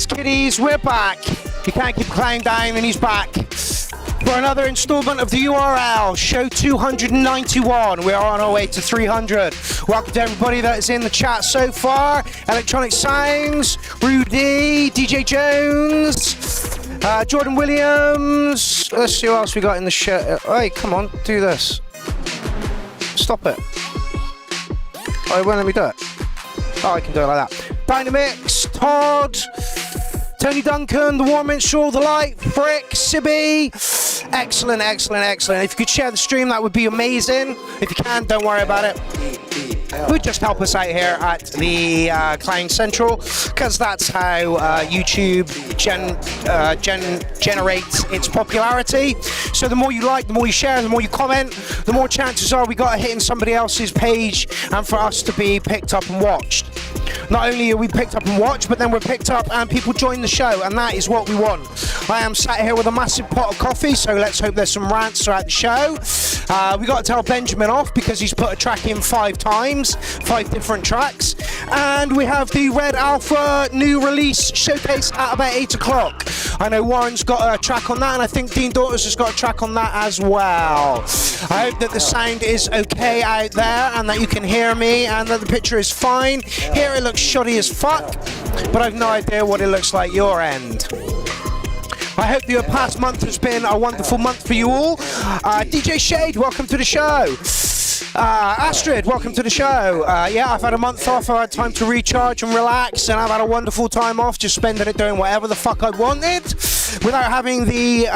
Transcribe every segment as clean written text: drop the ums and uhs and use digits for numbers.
Kiddies, we're back. You can't keep clowning down, and he's back for another installment of the URL, show 291. We are on our way to 300. Welcome to everybody that is in the chat so far. Electronic Sounds, Rudy, DJ Jones, Jordan Williams. Let's see what else we got in the show. Hey, come on, do this. Stop it. Oh, it won't let me do it. Oh, I can do it like that. Dynamix, Todd, Tony Duncan, The Warm Minstrel, The Light, Frick, Sibby. Excellent, excellent, excellent. If you could share the stream, that would be amazing. If you can, don't worry about it. It would just help us out here at the Clown Central, because that's how YouTube generates its popularity. So the more you like, the more you share, the more you comment, the more chances are we got hitting somebody else's page and for us to be picked up and watched. Not only are we picked up and watched, but then we're picked up and people join the show, and that is what we want. I am sat here with a massive pot of coffee, so let's hope there's some rants throughout the show. We got to tell Benjamin off because he's put a track in 5 times, 5 different tracks. And we have the Red Alpha new release showcase at about 8 o'clock. I know Warren's got a track on that, and I think Dean Daughters has got a track on that as well. I hope that the sound is okay out there and that you can hear me and that the picture is fine. Here it looks shoddy as fuck, but I've no idea what it looks like your end. I hope your past month has been a wonderful month for you all. DJ Shade, welcome to the show. Astrid, welcome to the show. Yeah, I've had a month off. I've had time to recharge and relax, and I've had a wonderful time off, just spending it doing whatever the fuck I wanted, without having the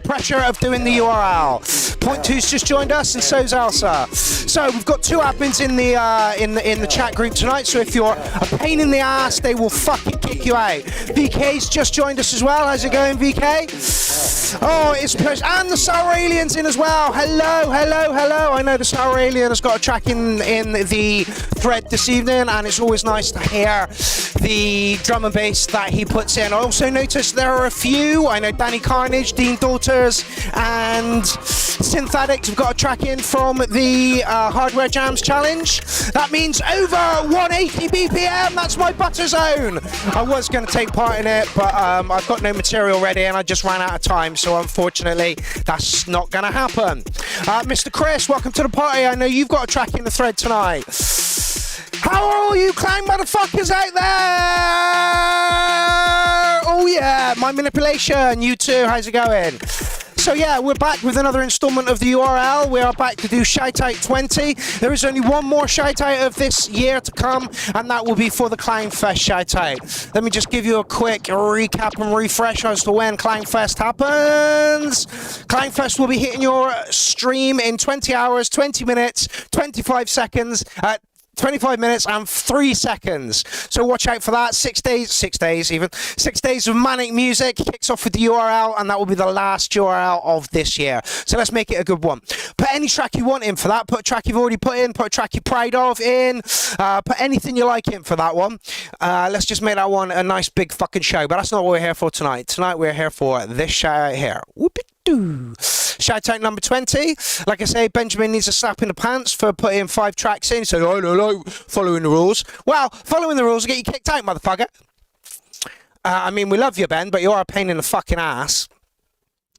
pressure of doing the URL. Point 2's just joined us, and so's Elsa. So we've got 2 admins in the chat group tonight. So if you're a pain in the ass, they will fucking kick you out. VK's just joined us as well. How's it going, VK? Oh, it's a pleasure. And the Sour Alien's in as well. Hello, hello, hello. I know the Sour Alien has got a track in the thread this evening, and it's always nice to hear the drum and bass that he puts in. I also noticed there are a few. I know Danny Carnage, Dean Daughters, and Synthetics have got a track in from the Hardware Jams Challenge. That means over 180 BPM. That's my butter zone. I was going to take part in it, but I've got no material ready, and I just ran out of time. So unfortunately, that's not going to happen. Mr. Chris, welcome to the party. I know you've got a track in the thread tonight. How are all you clown motherfuckers out there? Oh yeah, my manipulation. You too. How's it going? So yeah, we're back with another installment of the URL. We are back to do Shite-Out 20. There is only one more Shite-Out of this year to come, and that will be for the Clownfest Shite-Out. Let me just give you a quick recap and refresh as to when Clownfest happens. Clownfest will be hitting your stream in 20 hours, 20 minutes, 25 seconds at 25 minutes and 3 seconds. So watch out for that. 6 days of manic music kicks off with the URL, and that will be the last URL of this year. So let's make it a good one. Put any track you want in for that. Put a track you've already put in. Put a track you're proud of in. Put anything you like in for that one. Let's just make that one a nice big fucking show. But that's not what we're here for tonight. Tonight we're here for this shout out here. Whoop-it-doo. Shout out number 20. Like I say, Benjamin needs a slap in the pants for putting 5 tracks in. So no, following the rules. Well, following the rules will get you kicked out, motherfucker. I mean, we love you, Ben, but you are a pain in the fucking ass.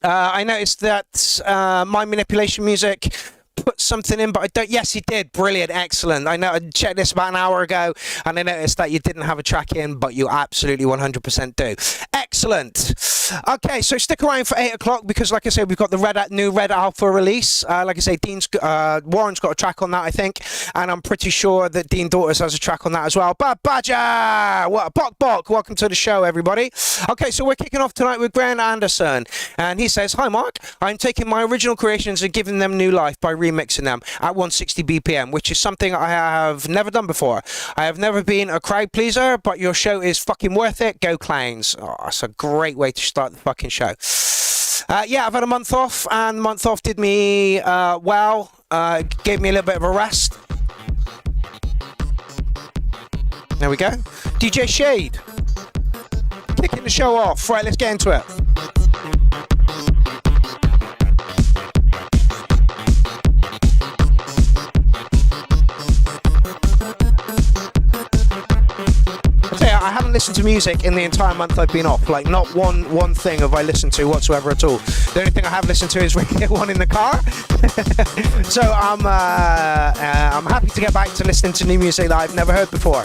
I noticed that my manipulation music put something in, but I don't. Yes, you did. Brilliant, excellent. I know. I checked this about an hour ago, and I noticed that you didn't have a track in, but you absolutely 100% do. Excellent. Okay, so stick around for 8 o'clock because, like I said, we've got the new Red Alpha release. Like I say, Warren's got a track on that, I think, and I'm pretty sure that Dean Daughters has a track on that as well. Badger, what Bok, welcome to the show, everybody. Okay, so we're kicking off tonight with Grant Anderson, and he says, "Hi, Mark. I'm taking my original creations and giving them new life by remixing them at 160 BPM, which is something I have never done before. I have never been a crowd pleaser, but your show is fucking worth it. Go Clowns." Oh, that's a great way to start the fucking show. Yeah, I've had a month off, and the month off did me well. Gave me a little bit of a rest. There we go. DJ Shade. Kicking the show off. Right, let's get into it. I haven't listened to music in the entire month I've been off. Like, not one thing have I listened to whatsoever at all. The only thing I have listened to is Radio 1 in the car. So I'm happy to get back to listening to new music that I've never heard before.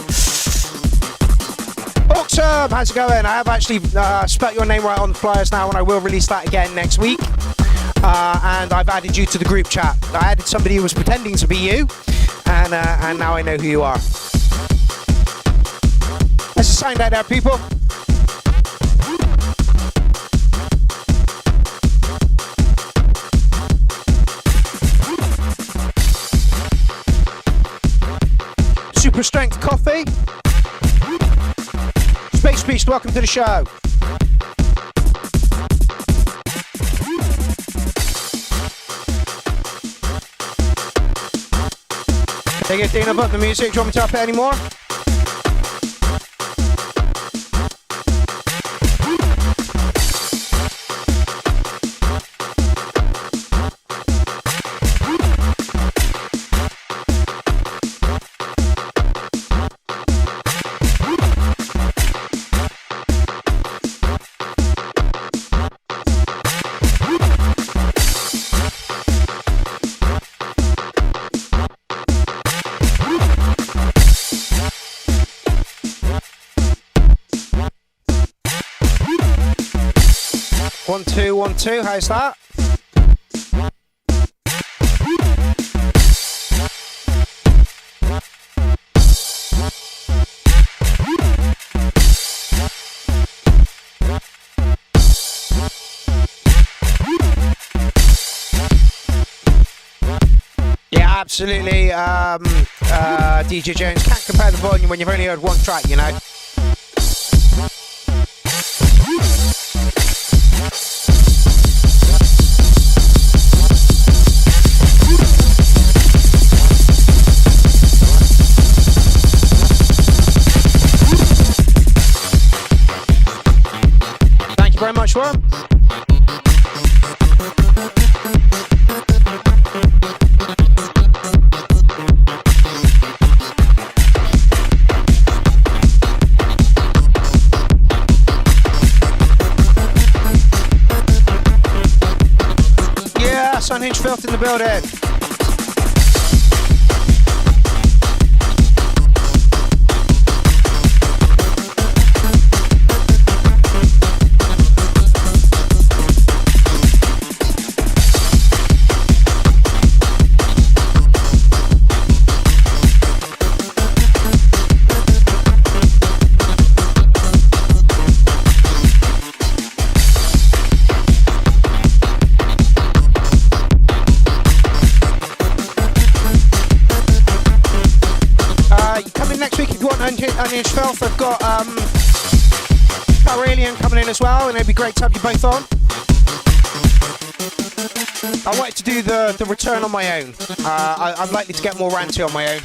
Awesome, how's it going? I have actually spelt your name right on the flyers now, and I will release that again next week. And I've added you to the group chat. I added somebody who was pretending to be you, and now I know who you are. Let's just sign that out, people. Super Strength Coffee. Space Beast, welcome to the show. Take it, Dana, but the music. Do you want me to up it anymore? One, two, how's that? Yeah, absolutely. DJ Jones, can't compare the volume when you've only heard one track, you know. Very much, Warren. Yeah, Sunhinge Filth in the building. Onion Filth. I've got Aurelian coming in as well, and it'd be great to have you both on. I wanted to do the return on my own. I'm likely to get more ranty on my own.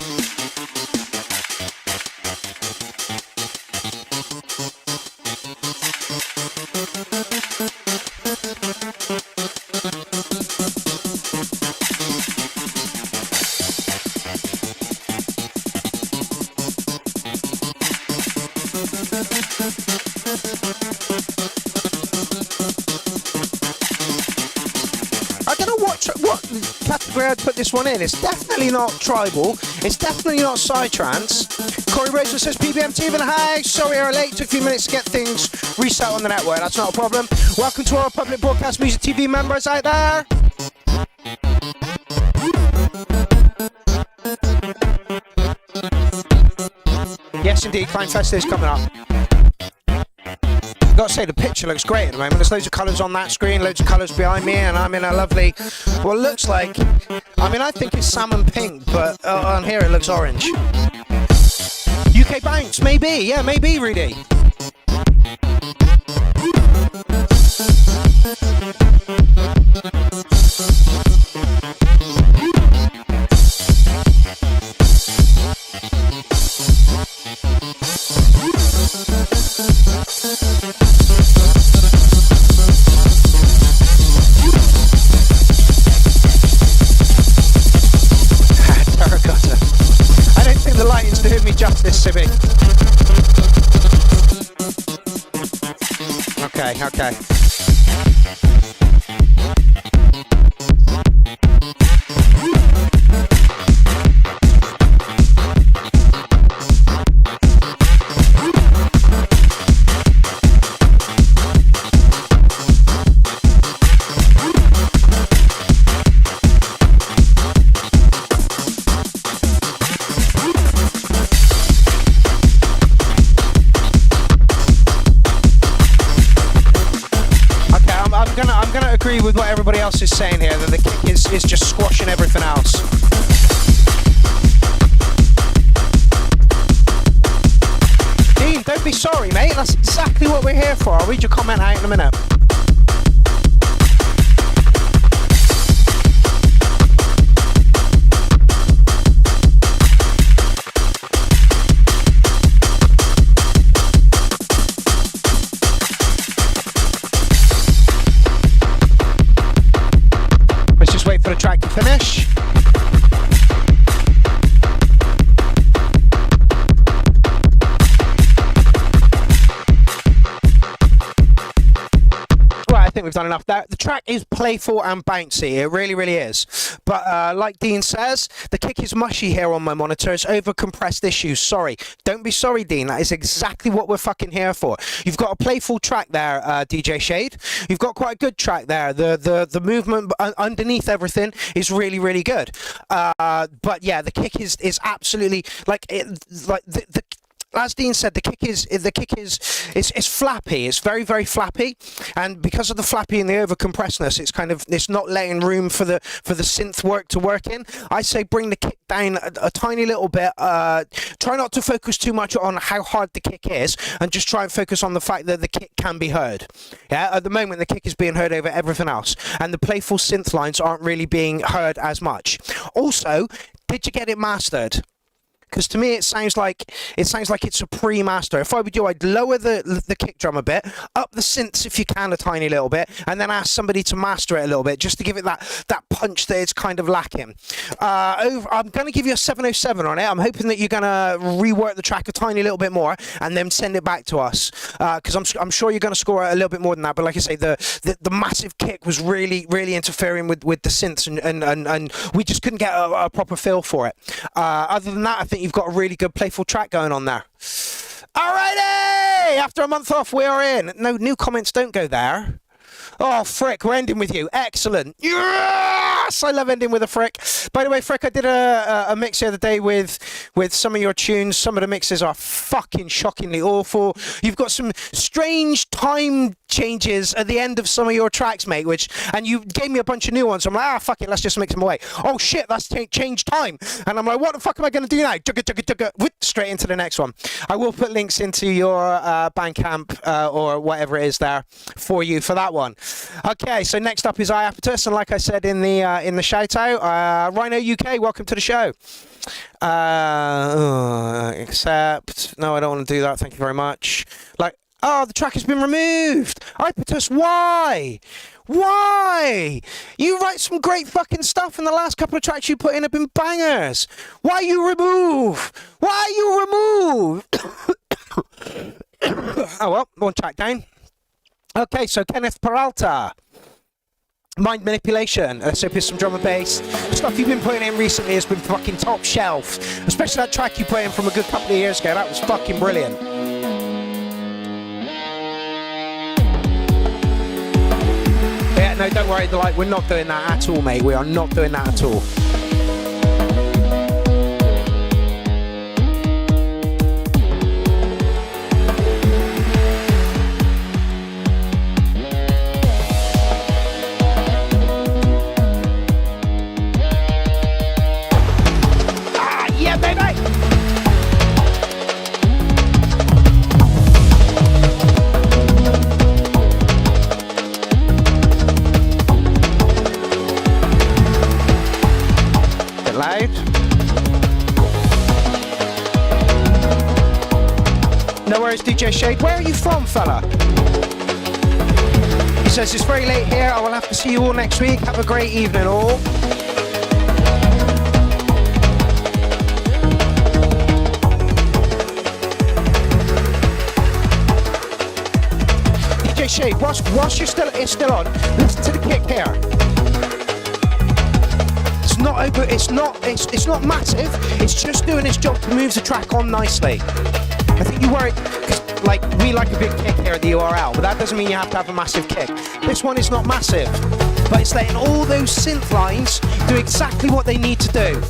I'd put this one in. It's definitely not tribal. It's definitely not psytrance. Corey Rosa says PBMT in the house. Sorry we're late. Took a few minutes to get things reset on the network. That's not a problem. Welcome to our public broadcast music TV members out there. Yes, indeed. Climb Fest is coming up. I've got to say, the picture looks great at the moment. There's loads of colours on that screen, loads of colours behind me, and I'm in a lovely, well, it looks like, I mean, I think it's salmon pink, but on here it looks orange. UK Bounce, maybe, yeah, maybe, Rudy. Justice, Civic. Okay. With what everybody else is saying here, that the kick is just squashing everything else. Dean, don't be sorry, mate. That's exactly what we're here for. I'll read your comment out in a minute. For the track to finish. Right, I think we've done enough. The track is playful and bouncy. It really, really is. But like Dean says, the kick is mushy here on my monitor. It's over compressed issues. Sorry. Don't be sorry, Dean. That is exactly what we're fucking here for. You've got a playful track there, DJ Shade. You've got quite a good track there. The movement underneath everything is really, really good. But yeah, the kick is absolutely like the as Dean said, the kick is flappy. It's very, very flappy, and because of the flappy and the overcompressedness, it's not letting room for the synth work to work in. I say bring the kick down a tiny little bit. Try not to focus too much on how hard the kick is, and just try and focus on the fact that the kick can be heard. Yeah, at the moment the kick is being heard over everything else, and the playful synth lines aren't really being heard as much. Also, did you get it mastered? Because to me it sounds like it's a pre-master. If I were you, I'd lower the kick drum a bit, up the synths if you can a tiny little bit, and then ask somebody to master it a little bit, just to give it that punch that it's kind of lacking. I'm going to give you a 707 on it. I'm hoping that you're going to rework the track a tiny little bit more and then send it back to us, because I'm sure you're going to score a little bit more than that. But like I say, the massive kick was really, really interfering with the synths, and we just couldn't get a proper feel for it. Other than that, I think you've got a really good playful track going on there. Alrighty! After a month off, we are in. No new comments, don't go there. Oh, frick, we're ending with you. Excellent. Yeah! Yes, I love ending with a Frick. By the way, Frick, I did a mix the other day with some of your tunes. Some of the mixes are fucking shockingly awful. You've got some strange time changes at the end of some of your tracks, mate, and you gave me a bunch of new ones. I'm like, fuck it, let's just mix them away. Oh shit, that's changed time. And I'm like, what the fuck am I going to do now? Straight into the next one. I will put links into your Bandcamp or whatever it is there for you for that one. Okay, so next up is Iapetus, and like I said in the shout out, Rhino UK, welcome to the show. Except, no, I don't want to do that. Thank you very much. Oh, the track has been removed. Iapetus, why? Why? You write some great fucking stuff, and the last couple of tracks you put in have been bangers. Why you remove? Why you remove? Oh well, one track down. Okay, so Kenneth Peralta. Mind Manipulation. Let's hope it's some drum and bass. Stuff you've been putting in recently has been fucking top shelf. Especially that track you put in from a good couple of years ago. That was fucking brilliant. Yeah, no, don't worry. We're not doing that at all, mate. We are not doing that at all. No worries, DJ Shade. Where are you from, fella? He says, it's very late here. I will have to see you all next week. Have a great evening, all. DJ Shade, whilst it's still on, listen to the kick here. It's not massive. It's just doing its job to move the track on nicely. I think you worry, because we like a big kick here at the URL, but that doesn't mean you have to have a massive kick. This one is not massive, but it's letting all those synth lines do exactly what they need to do.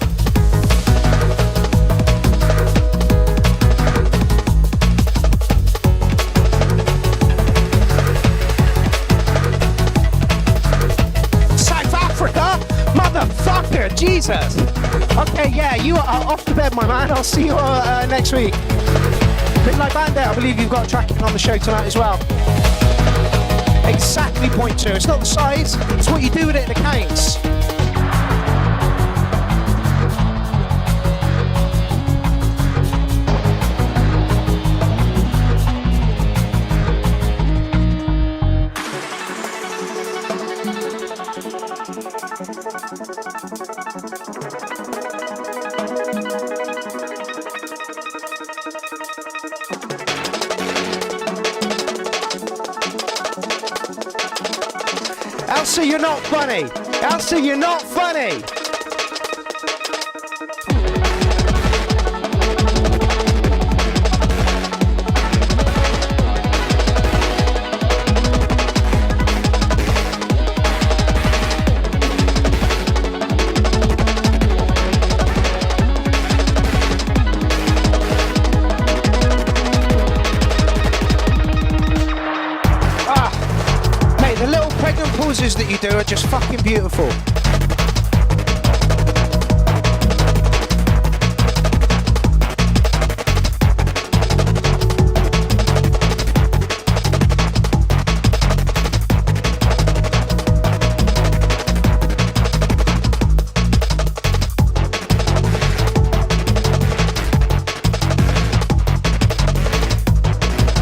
South Africa? Motherfucker, Jesus! Okay, yeah, you are off to bed, my man. I'll see you next week. Like Bandit, I believe you've got a track on the show tonight as well. Exactly point two. It's not the size, it's what you do with it that counts. Elsa, you're not funny. Elsa, you're not funny. That you do are just fucking beautiful.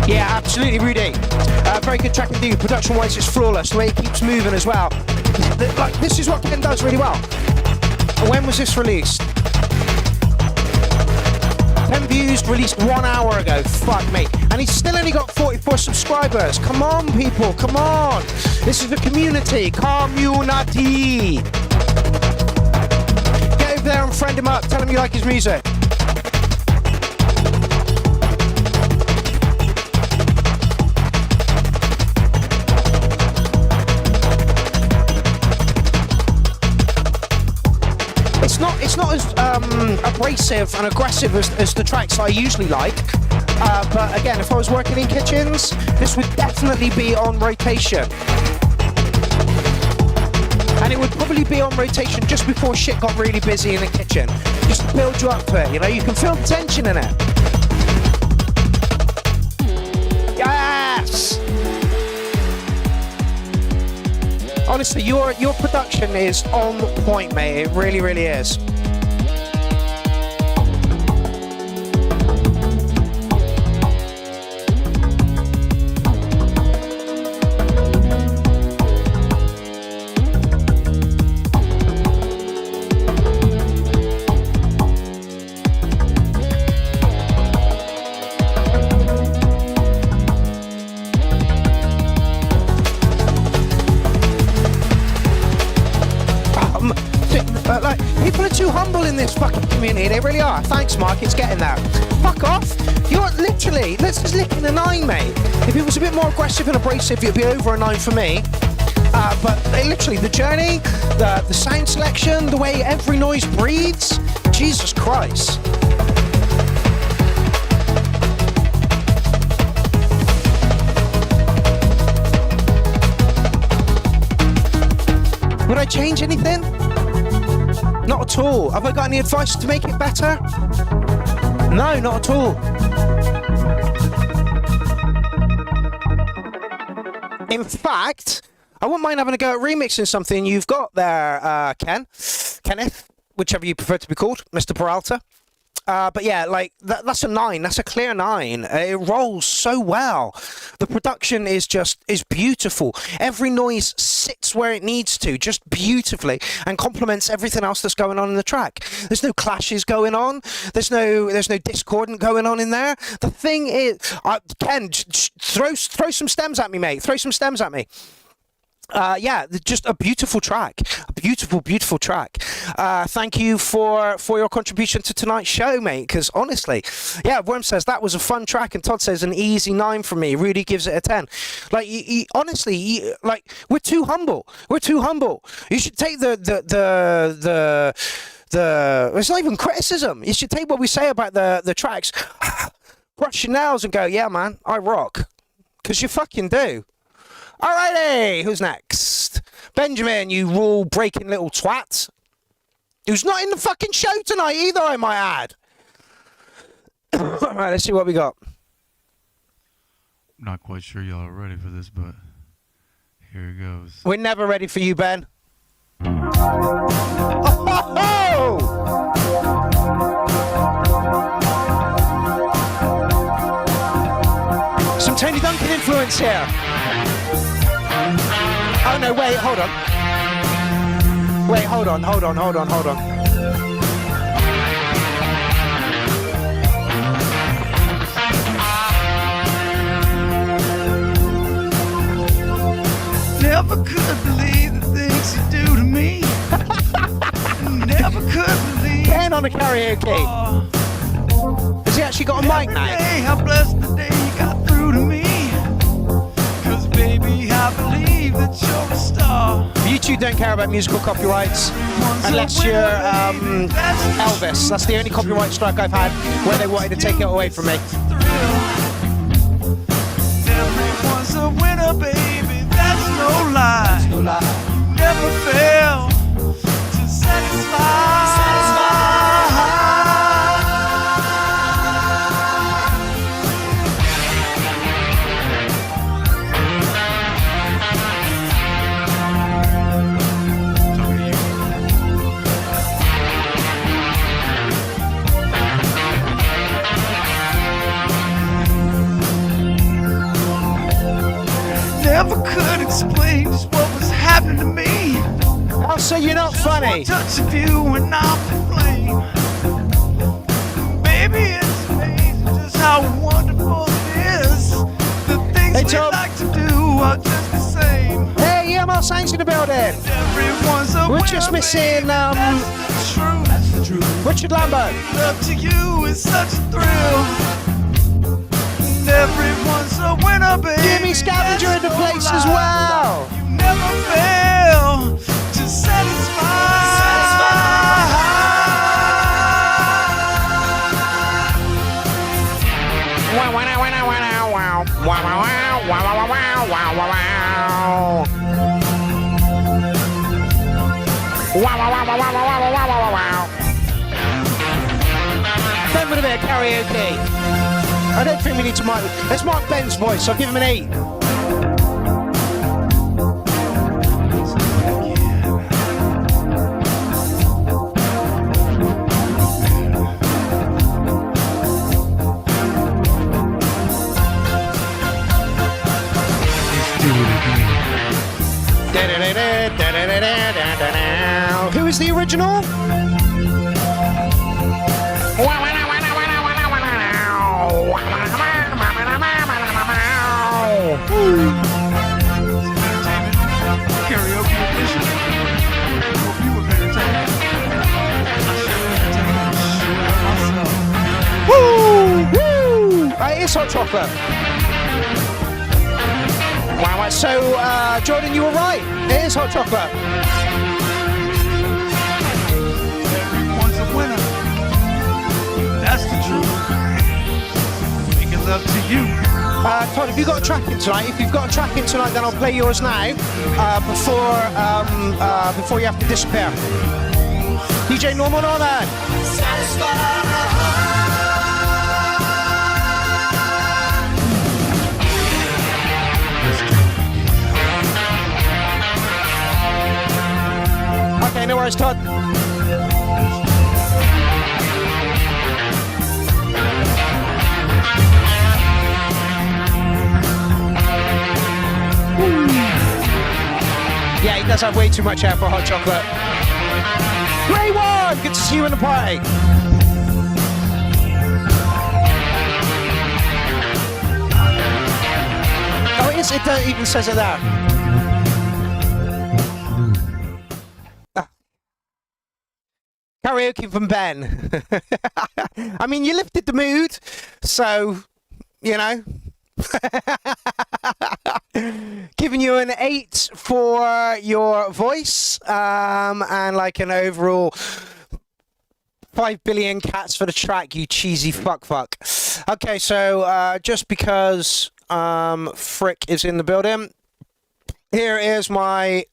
Yeah, absolutely, Rudy. Very good track indeed. Production-wise, it's flawless. The way it keeps moving as well. This is what Ken does really well. When was this released? 10 views, released 1 hour ago. Fuck me. And he's still only got 44 subscribers. Come on, people. Come on. This is the community. Community. Get over there and friend him up. Tell him you like his music. abrasive and aggressive as the tracks I usually like. But again, if I was working in kitchens, this would definitely be on rotation. And it would probably be on rotation just before shit got really busy in the kitchen. Just to build you up to it, you know, you can feel the tension in it. Yes! Honestly, your production is on point, mate. It really, really is. Like, people are too humble in this fucking community, they really are. Thanks, Mark, it's getting there. Fuck off. You're literally, let's just lick in a 9, mate. If it was a bit more aggressive and abrasive, it'd be over a 9 for me. But literally, the journey, the sound selection, the way every noise breathes, Jesus Christ. Would I change anything? Not at all. Have I got any advice to make it better? No, not at all. In fact, I wouldn't mind having a go at remixing something you've got there, Kenneth, whichever you prefer to be called, Mr. Peralta. But yeah, like, that's a 9. That's a clear 9. It rolls so well. The production is beautiful. Every noise sits where it needs to, just beautifully, and complements everything else that's going on in the track. There's no clashes going on. There's no discordant going on in there. The thing is, Ken, throw some stems at me, mate. Throw some stems at me. Yeah, just a beautiful track. A beautiful, beautiful track. Thank you for your contribution to tonight's show, mate, because honestly, yeah, Worm says that was a fun track, and Todd says an easy 9 from me. Rudy gives it a 10. Like, honestly, like, we're too humble. We're too humble. You should take the it's not even criticism. You should take what we say about the tracks, brush your nails and go, yeah, man, I rock. Because you fucking do. Alrighty, who's next? Benjamin, you rule-breaking little twat. Who's not in the fucking show tonight either, I might add. Alright, let's see what we got. I'm not quite sure y'all are ready for this, but here it goes. We're never ready for you, Ben. Oh! Some Tony Duncan influence here. Oh no, wait, hold on. Wait, hold on. Never could believe the things you do to me. Never could believe. Ben on the karaoke. Has he actually got a mic now? How blessed the day you got through to me. Cause baby, I believe that you're a star. YouTube don't care about musical copyrights unless you're Elvis. That's the only copyright strike I've had where they wanted to take it away from me. Everyone's a winner, baby. That's no lie. You never fail to satisfy. Never could explain just what was happening to me. Oh, so you're not funny. Touch of you and I'm to flame. Baby, it's amazing just how wonderful it is. The things we like to do are just the same. Hey, EML Saints in the building. Everyone's a We're just missing That's the truth. Richard Lambo. Love to you is such a thrill. Everyone's a winner, baby. Jimmy Scavenger in the place as well. You never fail to satisfy. Ben with a bit of karaoke. I don't think we need to mark. Let's mark Ben's voice. I'll give him an 8. Who is the original? Karaoke edition. Hope you were entertained. I Woo! Woo! It's hot chocolate. Wow, so Jordan, you were right. It is hot chocolate. Everyone's a winner. That's the truth. Making love to you. Todd, have you got a track in tonight? If you've got a track in tonight, then I'll play yours now before you have to disappear. DJ Norman Norman. Okay, no worries, Todd. Yeah, he does have way too much hair for hot chocolate. Ray One, good to see you in the party. Oh, it even says it there. Karaoke from Ben. I mean, you lifted the mood, so, you know. Giving you an 8 for your voice, and like an overall 5 billion cats for the track, you cheesy fuck. Okay, so just because Frick is in the building, here is my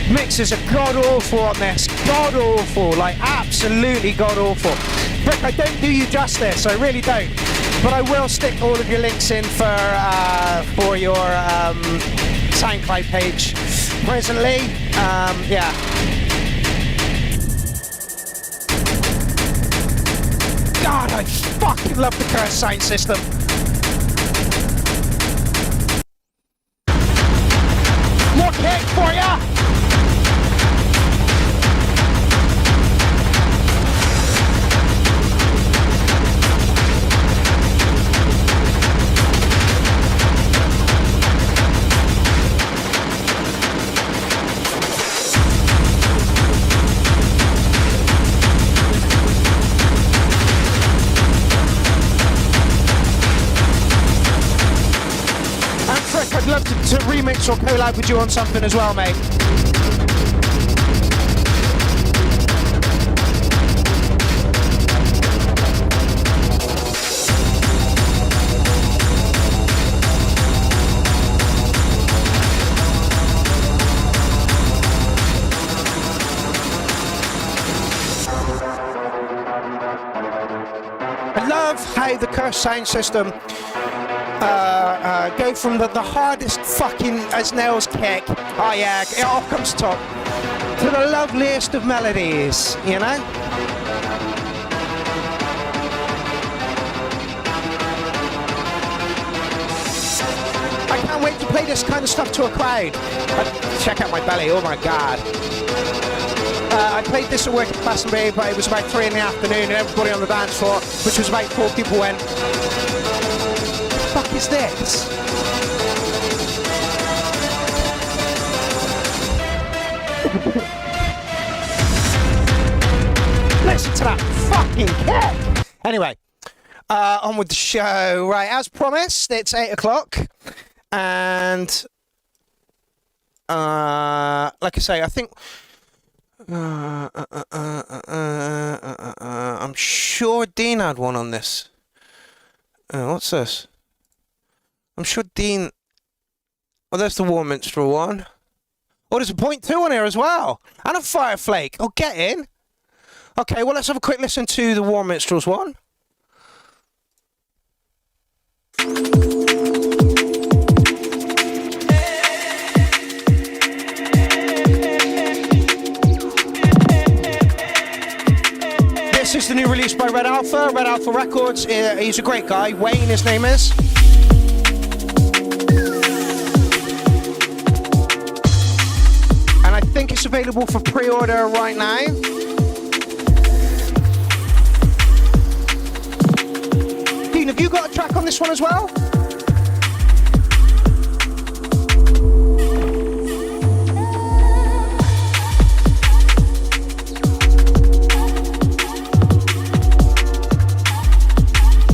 mixes are god-awful on this. God-awful, like absolutely god-awful. Frick, I don't do you justice, I really don't. But I will stick all of your links in for your SoundCloud page presently. Yeah. God, I fucking love the current sound system. More kick for ya! I'd love to remix or collab with you on something as well, mate. I love how the Curse sound system go from the hardest fucking as nails kick, oh yeah, it all comes top, to the loveliest of melodies, you know? I can't wait to play this kind of stuff to a crowd. Check out my belly, oh my god. I played this at work at Glastonbury, but it was about 3 in the afternoon and everybody on the dance floor, which was about 4 people, went, fuck is this? Listen to that fucking kick. Anyway, on with the show. Right, as promised, it's 8 o'clock. And like I say, I think I'm sure Dean had one on this. What's this? I'm sure Dean... Oh, there's the War Minstrel one. Oh, there's a .2 on here as well. And a Fireflake. Oh, get in. Okay, well, let's have a quick listen to the War Minstrels one. This is the new release by Red Alpha Records. He's a great guy. Wayne, his name is. And I think it's available for pre-order right now. Dean, have you got a track on this one as well?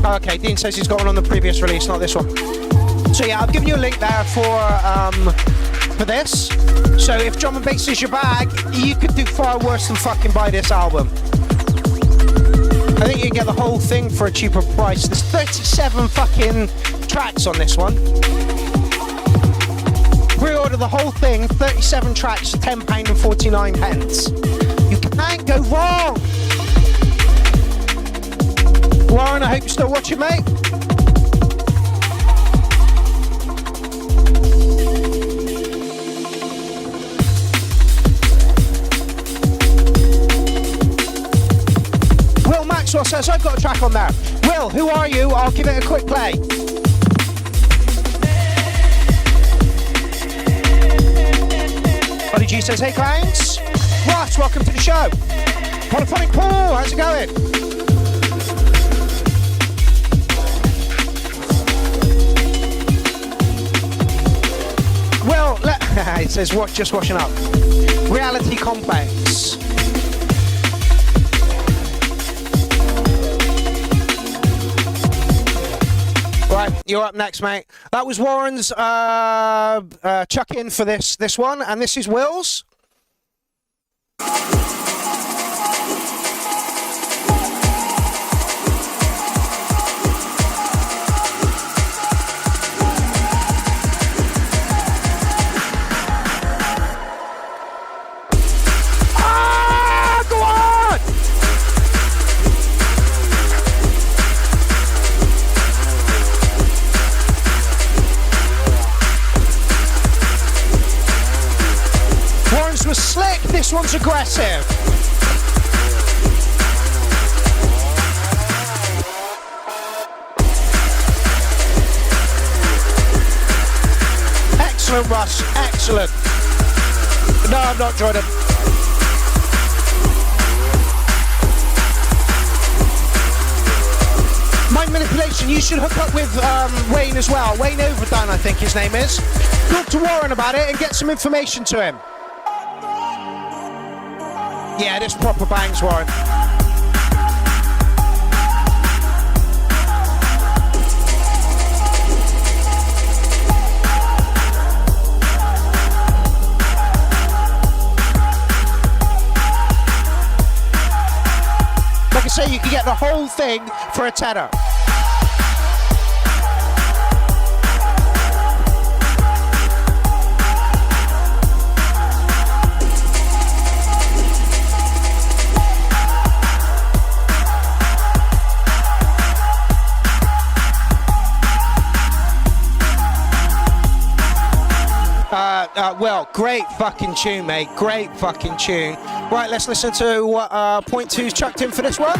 Okay, Dean says he's got one on the previous release, not this one. So yeah, I've given you a link there for this. So if drum and bass is your bag, you could do far worse than fucking buy this album. I think you can get the whole thing for a cheaper price. There's 37 fucking tracks on this one. Pre-order the whole thing, 37 tracks for £10.49. You can't go wrong. Warren, I hope you're still watching, mate. Will Maxwell says, I've got a track on there. Will, who are you? I'll give it a quick play. Buddy G says, hey, clowns. Ross, welcome to the show. Polyphonic Paul, how's it going? Well, it says, what? Just washing up. Reality Complex. Right, you're up next, mate. That was Warren's chuck in for this one, and this is Will's. Was slick, this one's aggressive. Excellent, Russ, excellent. No, I'm not, Jordan. Mind manipulation, you should hook up with Wayne as well. Wayne Overdone, I think his name is. Talk to Warren about it and get some information to him. Yeah, this proper bangs, Warren. Like I say, you can get the whole thing for a tenner. Well, great fucking tune, mate. Great fucking tune. Right, let's listen to what .2's chucked in for this one.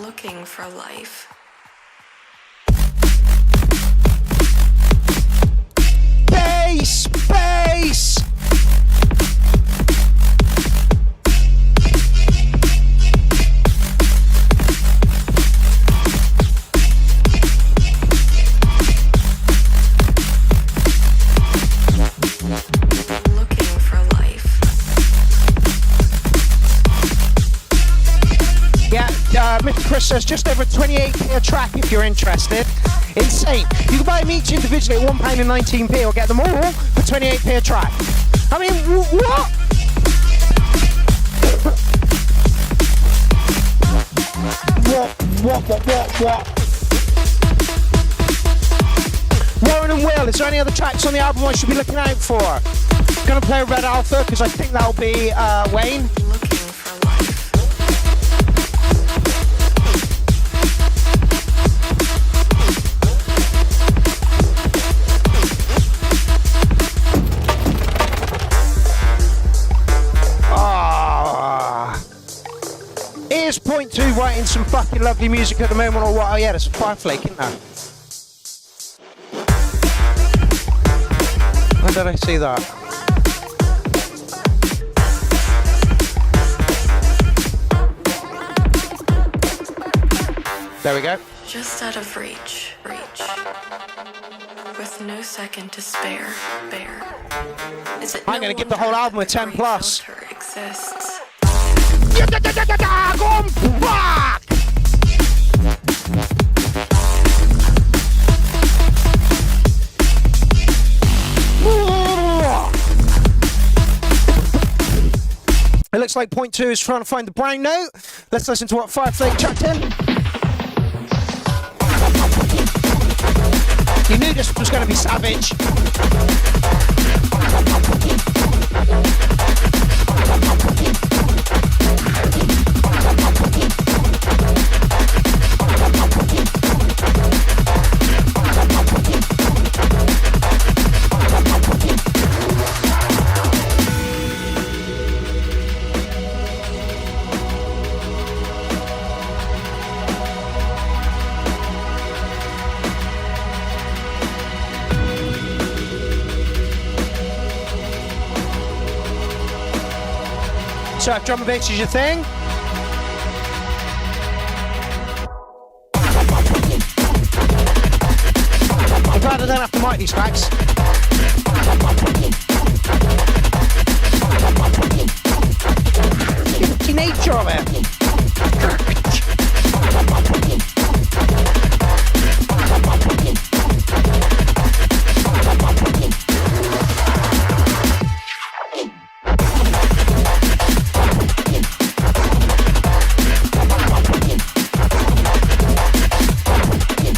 Looking for life. Bass! Bass! Smith Chris says just over 28p a track if you're interested. Insane. You can buy them each individually at £1.19p or get them all for 28p a track. I mean, what? What? Warren and Will, is there any other tracks on the album I should be looking out for? Gonna play Red Alpha because I think that'll be Wayne. Looking for life. Here's Point 2 writing some fucking lovely music at the moment or what? Oh yeah, there's a Fireflake, isn't there? When did I see that? There we go. Just out of reach. With no second to spare. Is it I'm gonna give the whole album a 10 plus. Exists. Go back! It looks like Point 2 is trying to find the brown note. Let's listen to what Fireflake chucked in. You knew this was going to be savage. So if drum and bass is your thing, I'm glad I don't have to mic these tracks. The nature of it.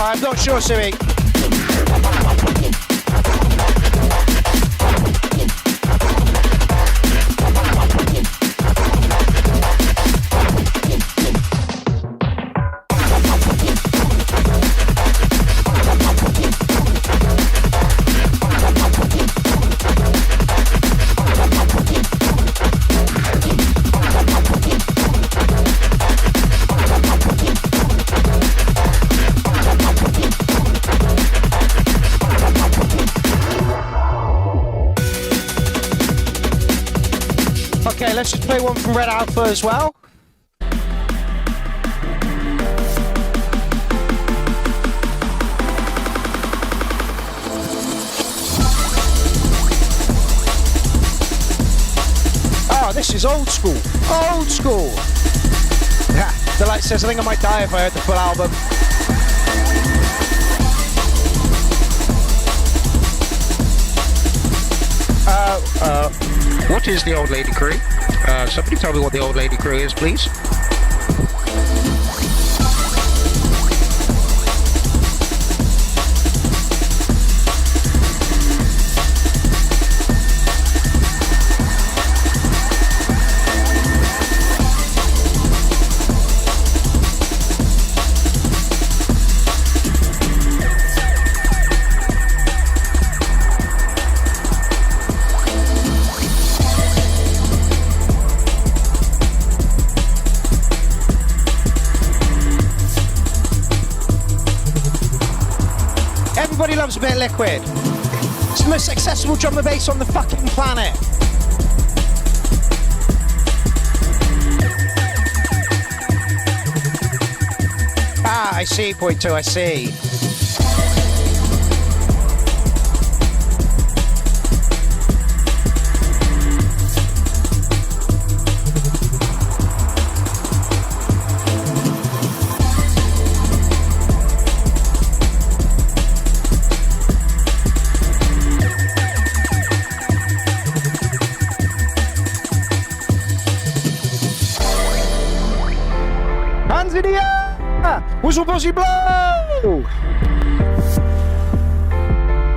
I'm not sure, Siri. Okay, let's just play one from Red Alpha as well. Oh, this is old school. Old school. Yeah, the light says I think I might die if I heard the full album. What is the Old Lady Crew? Somebody tell me what the Old Lady Crew is, please. Everybody loves a bit of Liquid. It's the most accessible drum and bass on the fucking planet. Ah, I see, Point 2, I see. Whistle Bossy Blow!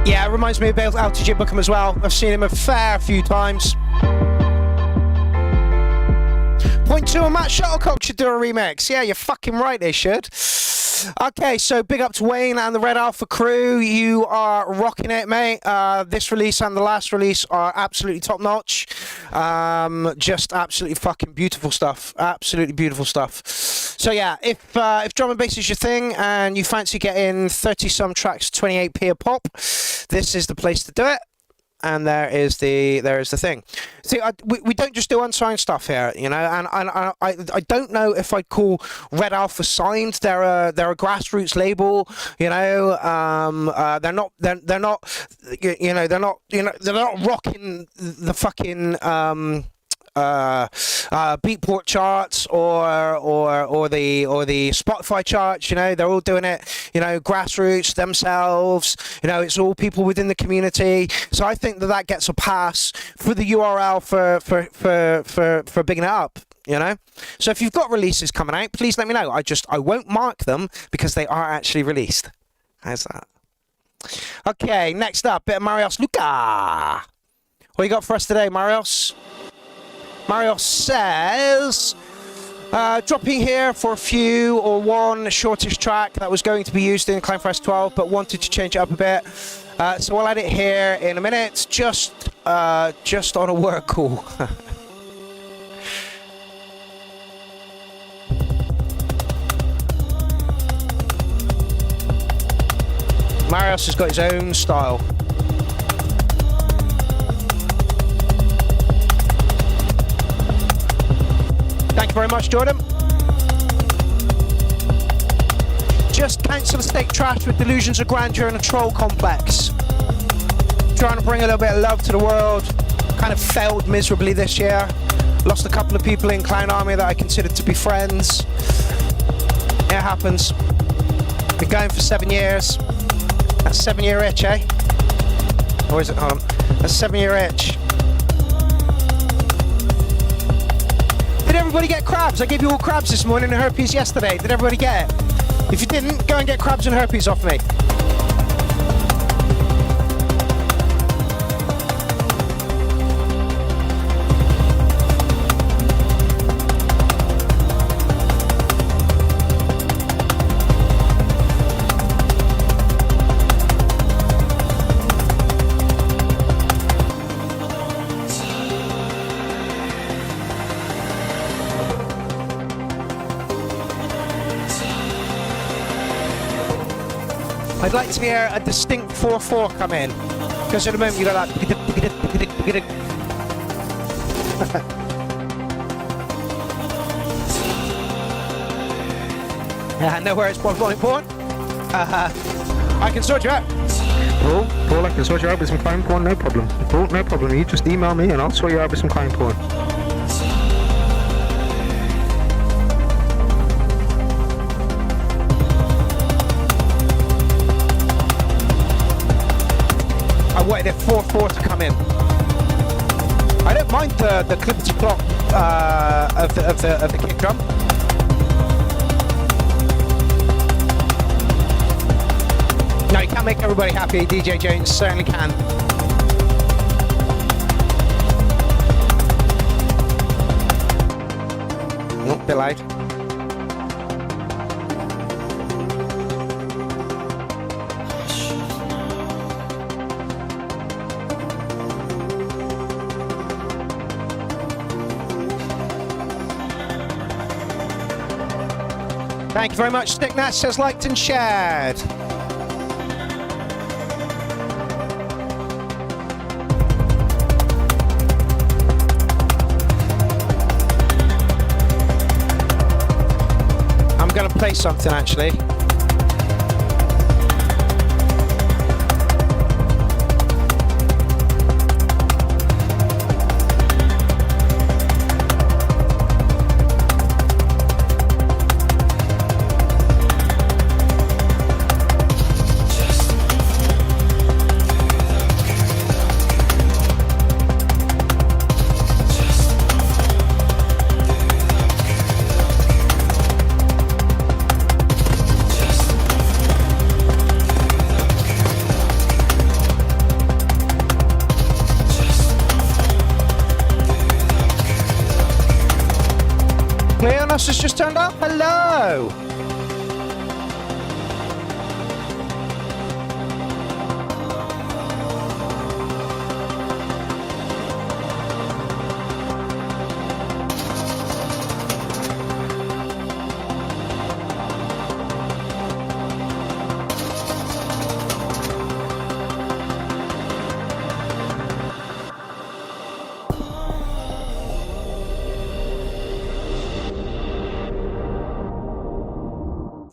Yeah, it reminds me of Altitude Bookham as well. I've seen him a fair few times. Point 2 and Matt Shuttlecock should do a remix. Yeah, you're fucking right, they should. Okay, so big up to Wayne and the Red Alpha crew. You are rocking it, mate. This release and the last release are absolutely top notch. Just absolutely fucking beautiful stuff. Absolutely beautiful stuff. So yeah, if drum and bass is your thing and you fancy getting 30-some tracks, 28p a pop, this is the place to do it. And there is the thing. See, we don't just do unsigned stuff here, you know. And I don't know if I'd call Red Alpha signed. They're a grassroots label, you know. They're not rocking the fucking Beatport charts or the Spotify charts, you know. They're all doing it, you know, grassroots themselves, you know. It's all people within the community, so I think that gets a pass for the URL for bigging it up, you know. So if you've got releases coming out, please let me know. I won't mark them because they are actually released. How's that? Okay, next up, bit of Marios Luca. What you got for us today, Marios? Marios says, dropping here for a few or one shortish track that was going to be used in Clownfest 12, but wanted to change it up a bit. So I'll add it here in a minute, just on a work call. Marios has got his own style. Thank you very much, Jordan. Just cancel the state trash with delusions of grandeur and a troll complex. Trying to bring a little bit of love to the world. Kind of failed miserably this year. Lost a couple of people in Clown Army that I considered to be friends. It happens. Been going for 7 years. That's 7-year itch, eh? Or is it? Hold on. That's 7-year itch. Did everybody get crabs? I gave you all crabs this morning and herpes yesterday. Did everybody get it? If you didn't, go and get crabs and herpes off me. I'd like to hear a distinct 4/4 come in, because at the moment you got that. Know where it's born. I can sort you out. Paul, I can sort you out with some clown porn, no problem. Paul, no problem. You just email me and I'll sort you out with some clown porn. I waited a 4/4 to come in. I don't mind the clippity clop of the kick drum. No, you can't make everybody happy. DJ Jones certainly can. Not bit loud. Thank you very much. Sticknat says liked and shared. I'm going to play something actually. else has just turned up? Hello.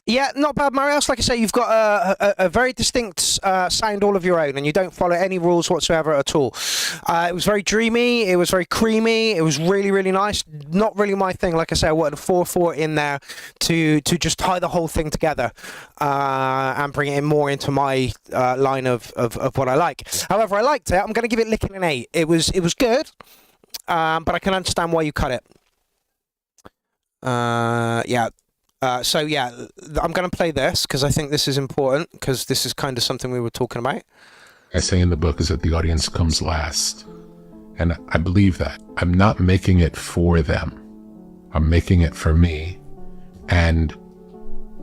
Yeah, not bad, Marius. Like I say, you've got a very distinct sound all of your own, and you don't follow any rules whatsoever at all. It was very dreamy, it was very creamy, it was really, really nice. Not really my thing. Like I say, I wanted a 4/4 in there to just tie the whole thing together and bring it in more into my line of what I like. However, I liked it. I'm going to give it licking an 8. It was good, but I can understand why you cut it. Yeah. So yeah, I'm going to play this because I think this is important, because this is kind of something we were talking about. I say in the book is that the audience comes last. And I believe that. I'm not making it for them. I'm making it for me. And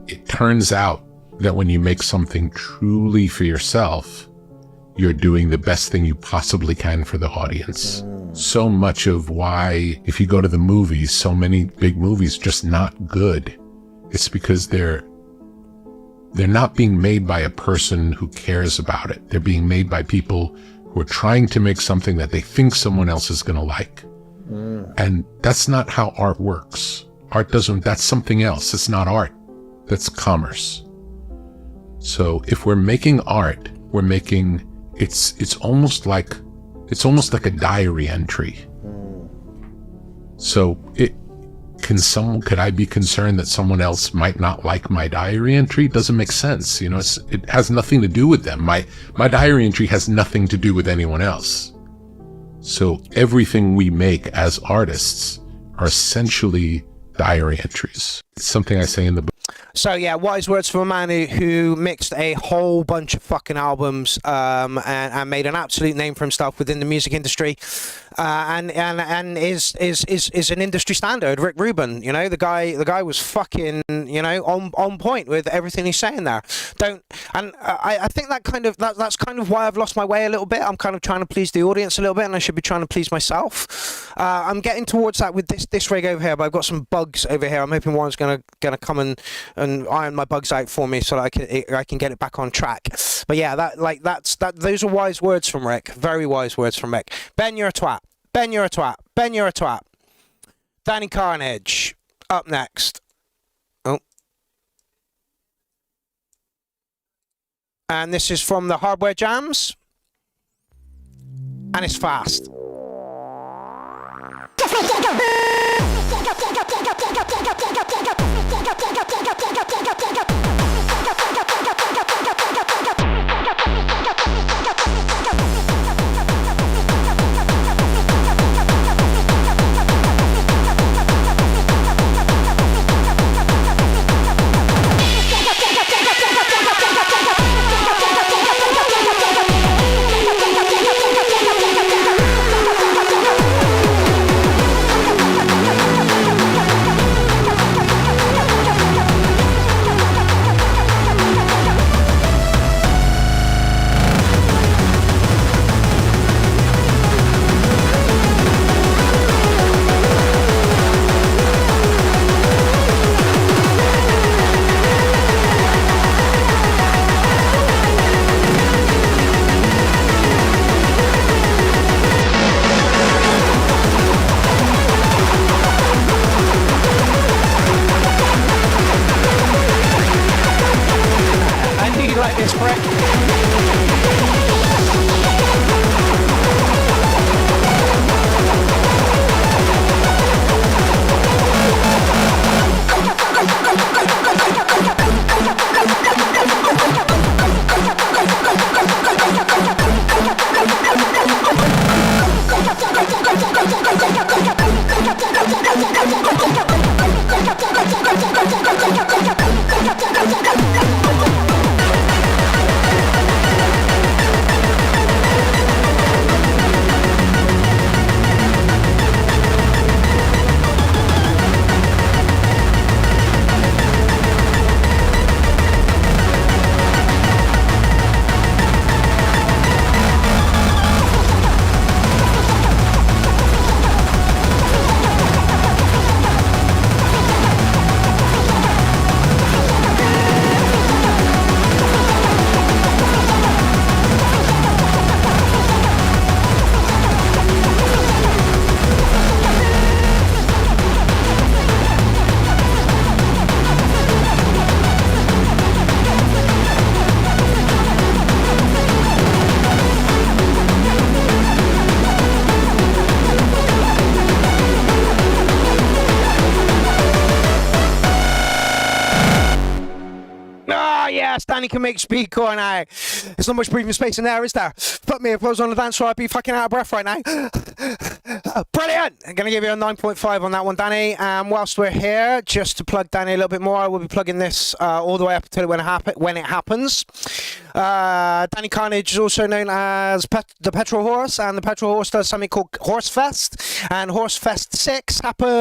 it turns out that when you make something truly for yourself, you're doing the best thing you possibly can for the audience. So much of why, if you go to the movies, so many big movies just not good. It's because they're not being made by a person who cares about it. They're being made by people who are trying to make something that they think someone else is going to like. And that's not how art works. Art doesn't, that's something else. It's not art. That's commerce. So if we're making art, we're making, it's almost like a diary entry. So could I be concerned that someone else might not like my diary entry? It doesn't make sense. You know, it has nothing to do with them. My diary entry has nothing to do with anyone else. So everything we make as artists are essentially diary entries. It's something I say in the book. So yeah, wise words from a man who mixed a whole bunch of fucking albums and made an absolute name for himself within the music industry, and is an industry standard. Rick Rubin, you know, the guy was fucking, you know, on point with everything he's saying there. I think that's kind of why I've lost my way a little bit. I'm kind of trying to please the audience a little bit, and I should be trying to please myself. I'm getting towards that with this rig over here, but I've got some bugs over here. I'm hoping Warren's gonna come and iron my bugs out for me so that I can get it back on track. But yeah, those are wise words from Rick. Very wise words from Rick. Ben, you're a twat. Ben, you're a twat. Ben, you're a twat. Danny Carnage up next. Oh. And this is from the Hardware Jams. And it's fast. Yes, Danny can make speak or now. There's not much breathing space in there, is there? Put me applause on the dance floor. I'd be fucking out of breath right now. Brilliant. I'm going to give you a 9.5 on that one, Danny. And whilst we're here, just to plug Danny a little bit more, I will be plugging this all the way up until when it happens. Danny Carnage is also known as the Petrol Horse, and the Petrol Horse does something called Horse Fest, and Horse Fest 6 happens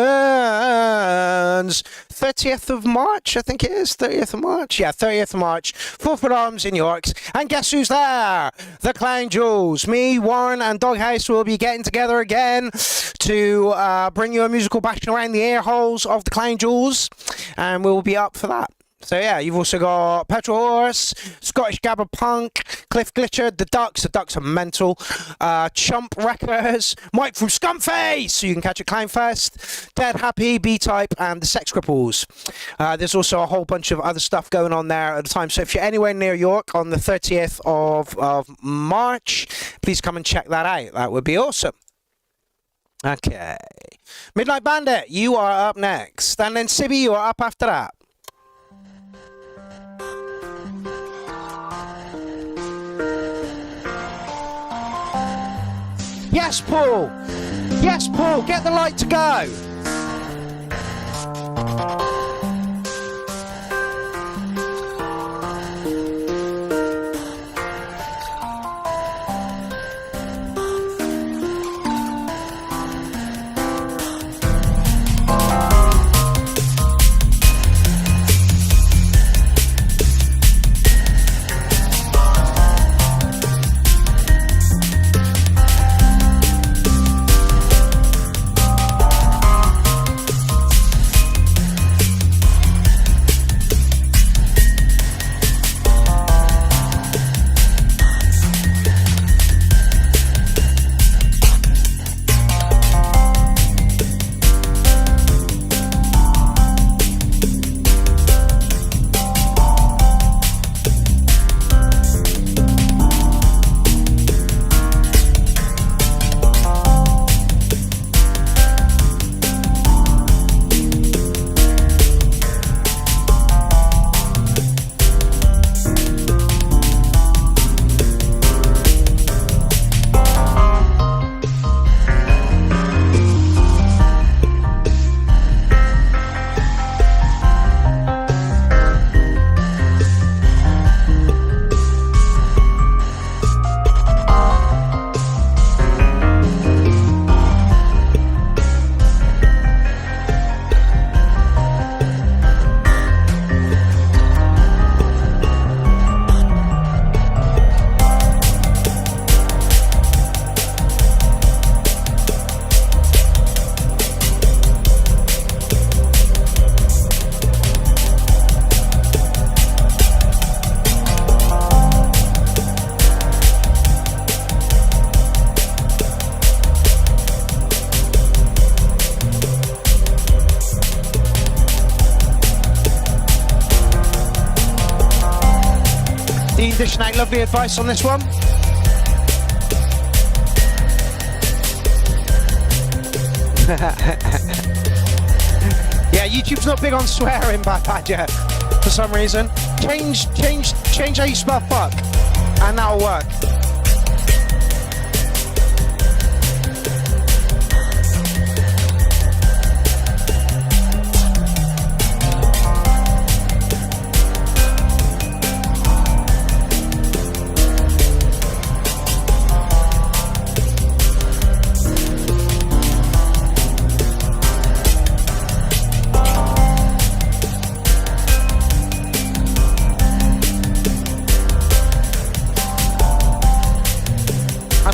30th of March, I think it is, 30th of March? Yeah, 30th of March, Fulford Arms in Yorks, and guess who's there? The Clown Jewels. Me, Warren, and Doghouse will be getting together again to bring you a musical bashing around the air holes of the Clown Jewels, and we'll be up for that. So yeah, you've also got Petrol Horse, Scottish Gabber Punk, Cliff Glitcher, The Ducks are mental, Chump Wreckers, Mike from Scumface, so you can catch at Clownfest, Dead Happy, B-Type, and the Sex Cripples. There's also a whole bunch of other stuff going on there at the time, so if you're anywhere near York on the 30th of March, please come and check that out. That would be awesome. Okay. Midnight Bandit, you are up next, and then Sibby, you are up after that. Yes, Paul! Yes, Paul! Get the light to go! Dishing out lovely advice on this one. Yeah, YouTube's not big on swearing, Bad Badger, for some reason. Change how you spell fuck, and that'll work.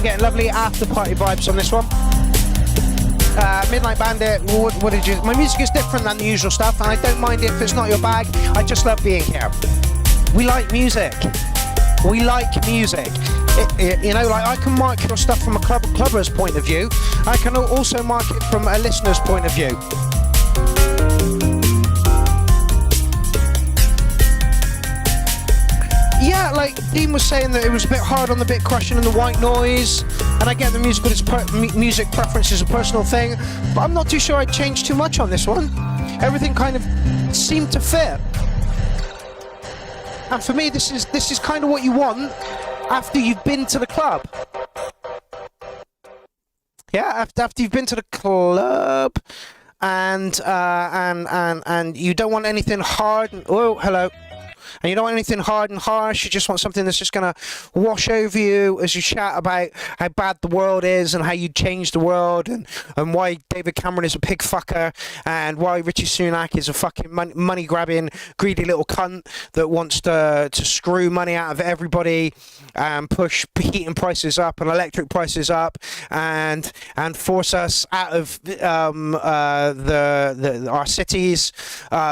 Getting lovely after party vibes on this one. Midnight Bandit, what did you... My music is different than the usual stuff, and I don't mind if it's not your bag. I just love being here. We like music. We like music. You know, like I can mark your stuff from a clubber's point of view. I can also mark it from a listener's point of view. Yeah, like Dean was saying that it was a bit hard on the bit crushing and the white noise, and I get the music, music preference is a personal thing, but I'm not too sure I'd change too much on this one. Everything kind of seemed to fit. And for me, this is kind of what you want after you've been to the club. Yeah, after you've been to the club, and you don't want anything hard. Oh, hello. And you don't want anything hard and harsh. You just want something that's just going to wash over you as you chat about how bad the world is and how you change the world and why David Cameron is a pig fucker and why Richie Sunak is a fucking money-grabbing, greedy little cunt that wants to screw money out of everybody and push heating prices up and electric prices up and force us out of our cities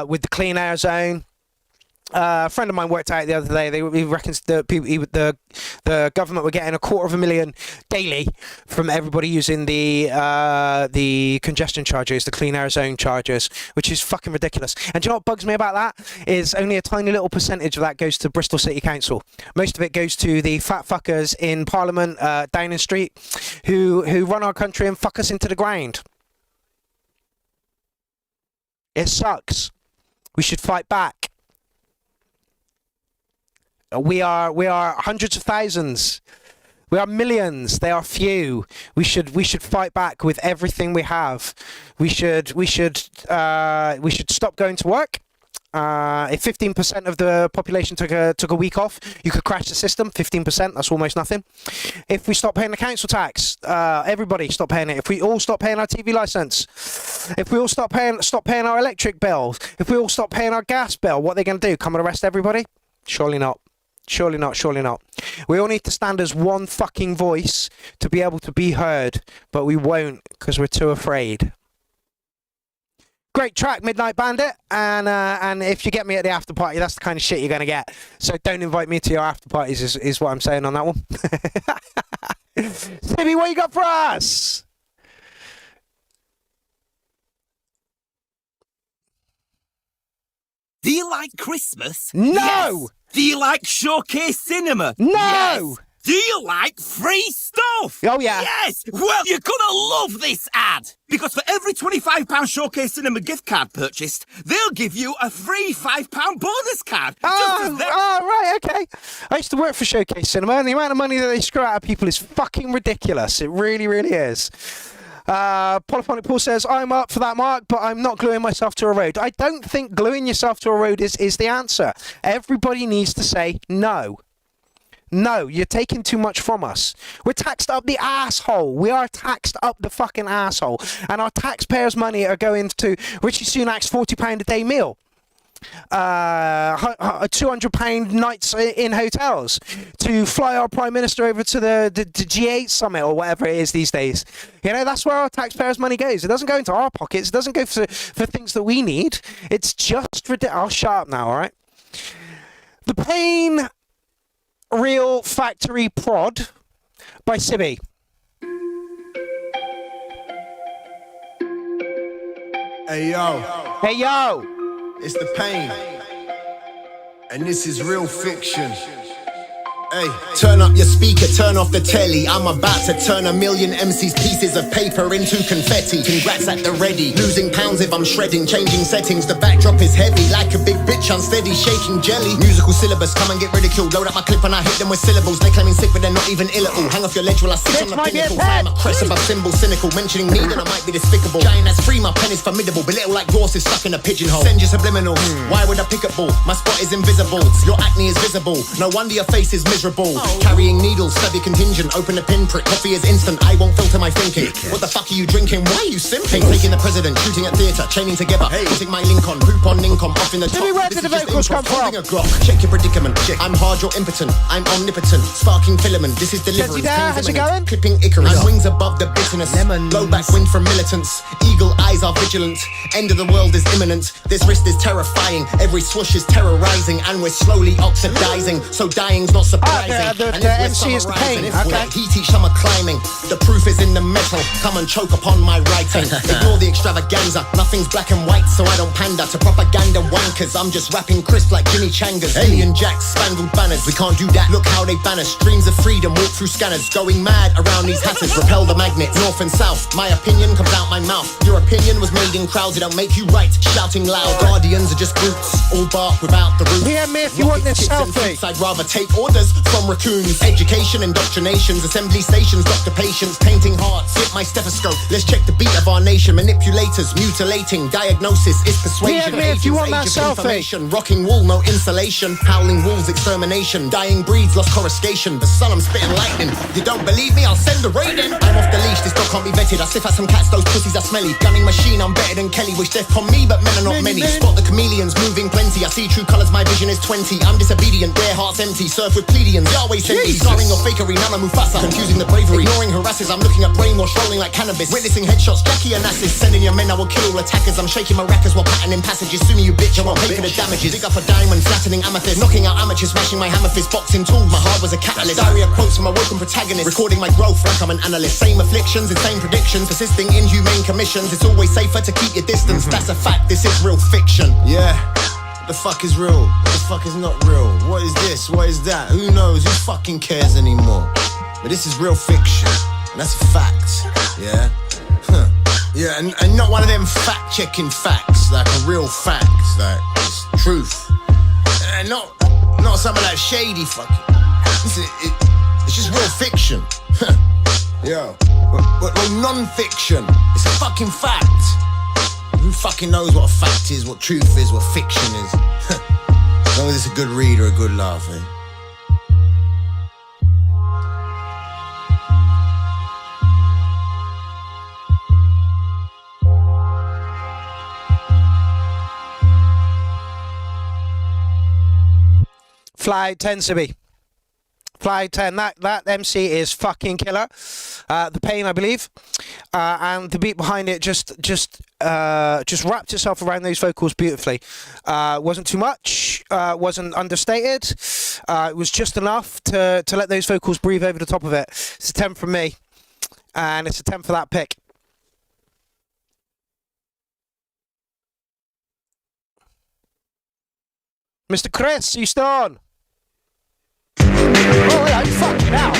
with the clean air zone. A friend of mine worked out the other day. He reckons the government were getting $250,000 daily from everybody using the congestion charges, the clean air zone charges, which is fucking ridiculous. And do you know what bugs me about that? Is only a tiny little percentage of that goes to Bristol City Council. Most of it goes to the fat fuckers in Parliament, Downing Street, who run our country and fuck us into the ground. It sucks. We should fight back. We are hundreds of thousands. We are millions. They are few. We should fight back with everything we have. We should stop going to work. If 15% of the population took a week off, you could crash the system. 15%, that's almost nothing. If we stop paying the council tax, everybody stop paying it. If we all stop paying our TV license, if we all stop paying our electric bills, if we all stop paying our gas bill, what are they going to do? Come and arrest everybody? Surely not. Surely not, surely not. We all need to stand as one fucking voice to be able to be heard, but we won't because we're too afraid. Great track, Midnight Bandit, and if you get me at the after party, that's the kind of shit you're going to get. So don't invite me to your after parties is what I'm saying on that one. Sibby, what you got for us? Do you like Christmas? No! Yes. Do you like Showcase Cinema? No! Yes. Do you like free stuff? Oh, yeah. Yes! Well, you're gonna love this ad! Because for every £25 Showcase Cinema gift card purchased, they'll give you a free £5 bonus card. Right, okay. I used to work for Showcase Cinema, and the amount of money that they screw out of people is fucking ridiculous. It really, really is. Polyphonic Paul says, I'm up for that, Mark, but I'm not gluing myself to a road. I don't think gluing yourself to a road is the answer. Everybody needs to say no. No, you're taking too much from us. We're taxed up the asshole. We are taxed up the fucking asshole. And our taxpayers' money are going to Richie Sunak's £40 a day meal. £200 nights in hotels to fly our Prime Minister over to the G8 summit or whatever it is these days. You know, that's where our taxpayers' money goes. It doesn't go into our pockets. It doesn't go for things that we need. It's just ridiculous. I'll shut up now, all right? The Pain Real Factory Prod by Sibby. Hey yo. Hey yo. It's the pain, and this is real fiction. Hey, turn up your speaker, turn off the telly. I'm about to turn a million MC's pieces of paper into confetti. Congrats at the ready, losing pounds if I'm shredding, changing settings. The backdrop is heavy, like a big bitch unsteady, shaking jelly. Musical syllabus, come and get ridiculed. Load up my clip and I hit them with syllables. They claiming sick, but they're not even ill at all. Hang off your ledge while I sit on the pinnacle. Flying my crest above symbol, cynical. Mentioning me, then I might be despicable. Giant as free, my pen is formidable. Belittle like Gorse is stuck in a pigeonhole. Send your subliminals. Why would I pick up ball? My spot is invisible. Your acne is visible. No wonder your face is miserable. Carrying needles, study contingent. Open a pinprick. Coffee is instant. I won't filter my thinking. What the fuck are you drinking? Why are you simping? Taking the president, shooting at theatre, chaining together. Putting my link on, poop on income, off in the top. Where did the vocals come from? A Glock. Check your predicament. I'm hard, you're impotent. I'm omnipotent. Sparking filament. This is deliverance. How's it going? Clipping Icarus. I'm wings above the bitterness. Low back wind from militants. Eagle eyes are vigilant. End of the world is imminent. This wrist is terrifying. Every swoosh is terrorizing. And we're slowly oxidizing. So dying's not surprising. The MC is the pain. Okay. He teach summer climbing. The proof is in the metal. Come and choke upon my writing. Ignore the extravaganza. Nothing's black and white, so I don't pander to propaganda wankers. I'm just rapping crisp like Jimmy Changas. Alien Jacks, spangled banners. We can't do that. Look how they ban us. Streams of freedom walk through scanners. Going mad around these hatters. Repel the magnets, north and south. My opinion comes out my mouth. Your opinion was made in crowds. It don't make you right. Shouting loud. Guardians are just brutes. All bark without the roots. Yeah, me if you want this selfie. I'd rather take orders from raccoons. Education, indoctrinations, assembly stations, doctor patients, painting hearts. Hit my stethoscope. Let's check the beat of our nation. Manipulators, mutilating. Diagnosis is persuasion. Yeah, if you want that selfie. Rocking wool, no insulation. Howling wolves, extermination. Dying breeds, lost coruscation. The sun, I'm spitting lightning. You don't believe me? I'll send the rain in. I'm off the leash. This dog can't be vetted. I sniff at some cats. Those pussies are smelly. Gunning machine. I'm better than Kelly. Wish death upon me, but men are not many. Spot the chameleons, moving plenty. I see true colours. My vision is 20. I'm disobedient. Bare hearts empty. Surf with plebeians. Yahweh sent me. Starring your fakery. Nana Mufasa. Confusing the bravery. Ignoring harasses. I'm looking at brainwash. Rolling like cannabis. Witnessing headshots. Jackie Onassis. Sending your men. I will kill all attackers. I'm shaking my rackers while patterning passages. Sue me, you bitch. I won't pay for the damages. Dig up a diamond. Flattening amethyst. Knocking out amateurs. Smashing my hammer fist. Boxing tools. My heart was a catalyst. Diarrhea quotes from a woken protagonist. Recording my growth like I'm an analyst. Same afflictions. Insane predictions. Persisting inhumane commissions. It's always safer to keep your distance. That's a fact. This is real fiction. Yeah. What the fuck is real? What the fuck is not real? What is this? What is that? Who knows? Who fucking cares anymore? But this is real fiction. And that's a fact. Yeah? Huh. Yeah, and not one of them fact-checking facts. Like a real fact. Like, it's truth. And not some of that shady fucking. It's just real fiction. Yo. But non-fiction. It's a fucking fact. Who fucking knows what a fact is, what truth is, what fiction is? As long as it's a good read or a good laugh, eh? Fly 10 to be. Fly 10. That MC is fucking killer. The pain, I believe, and the beat behind it just wrapped itself around those vocals beautifully. Wasn't too much. Wasn't understated. It was just enough to let those vocals breathe over the top of it. It's a 10 from me, and it's a 10 for that pick. Mr. Chris, you still on? Oh, yeah, fucking out.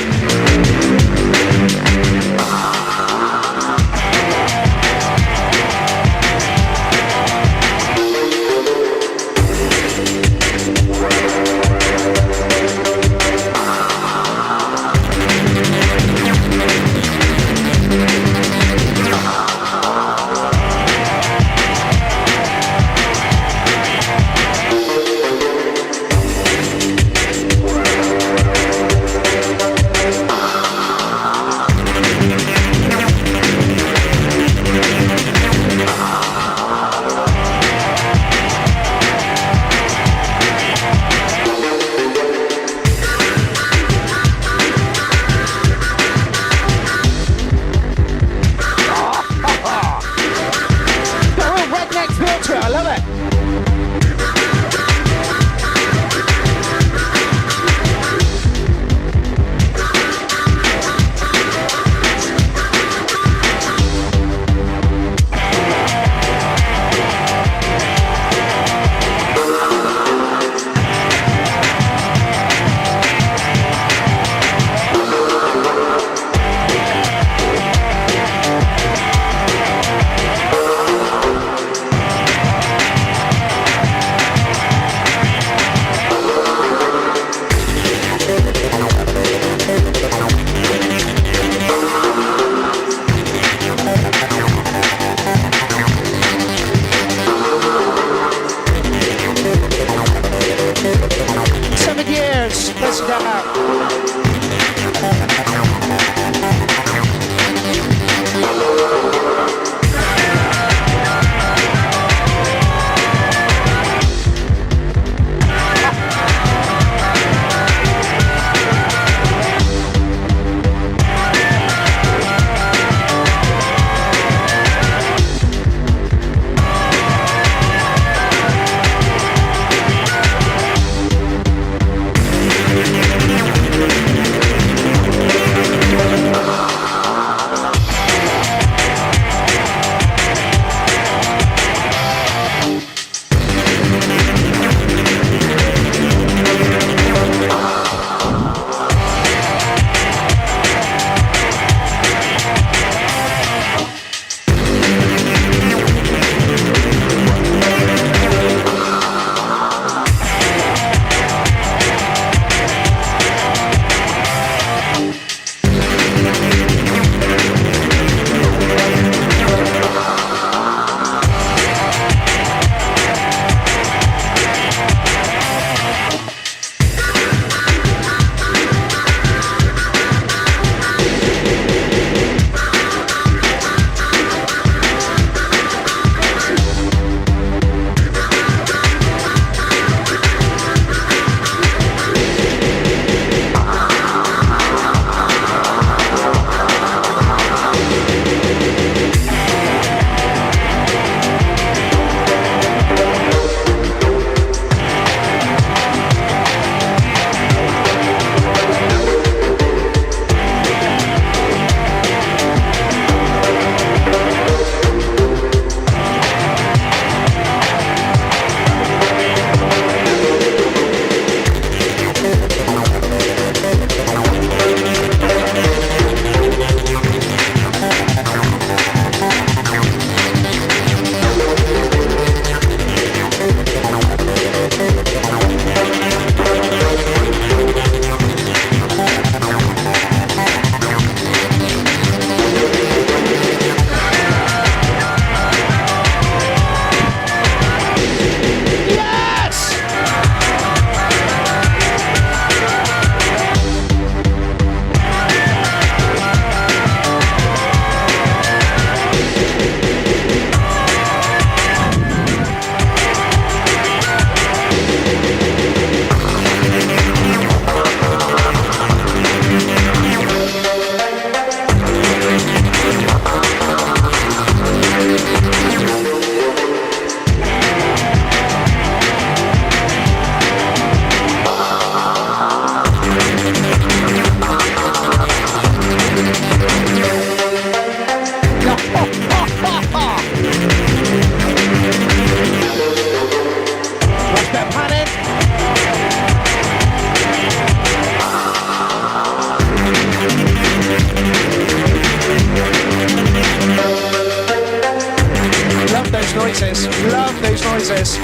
those noises. Love those noises. Do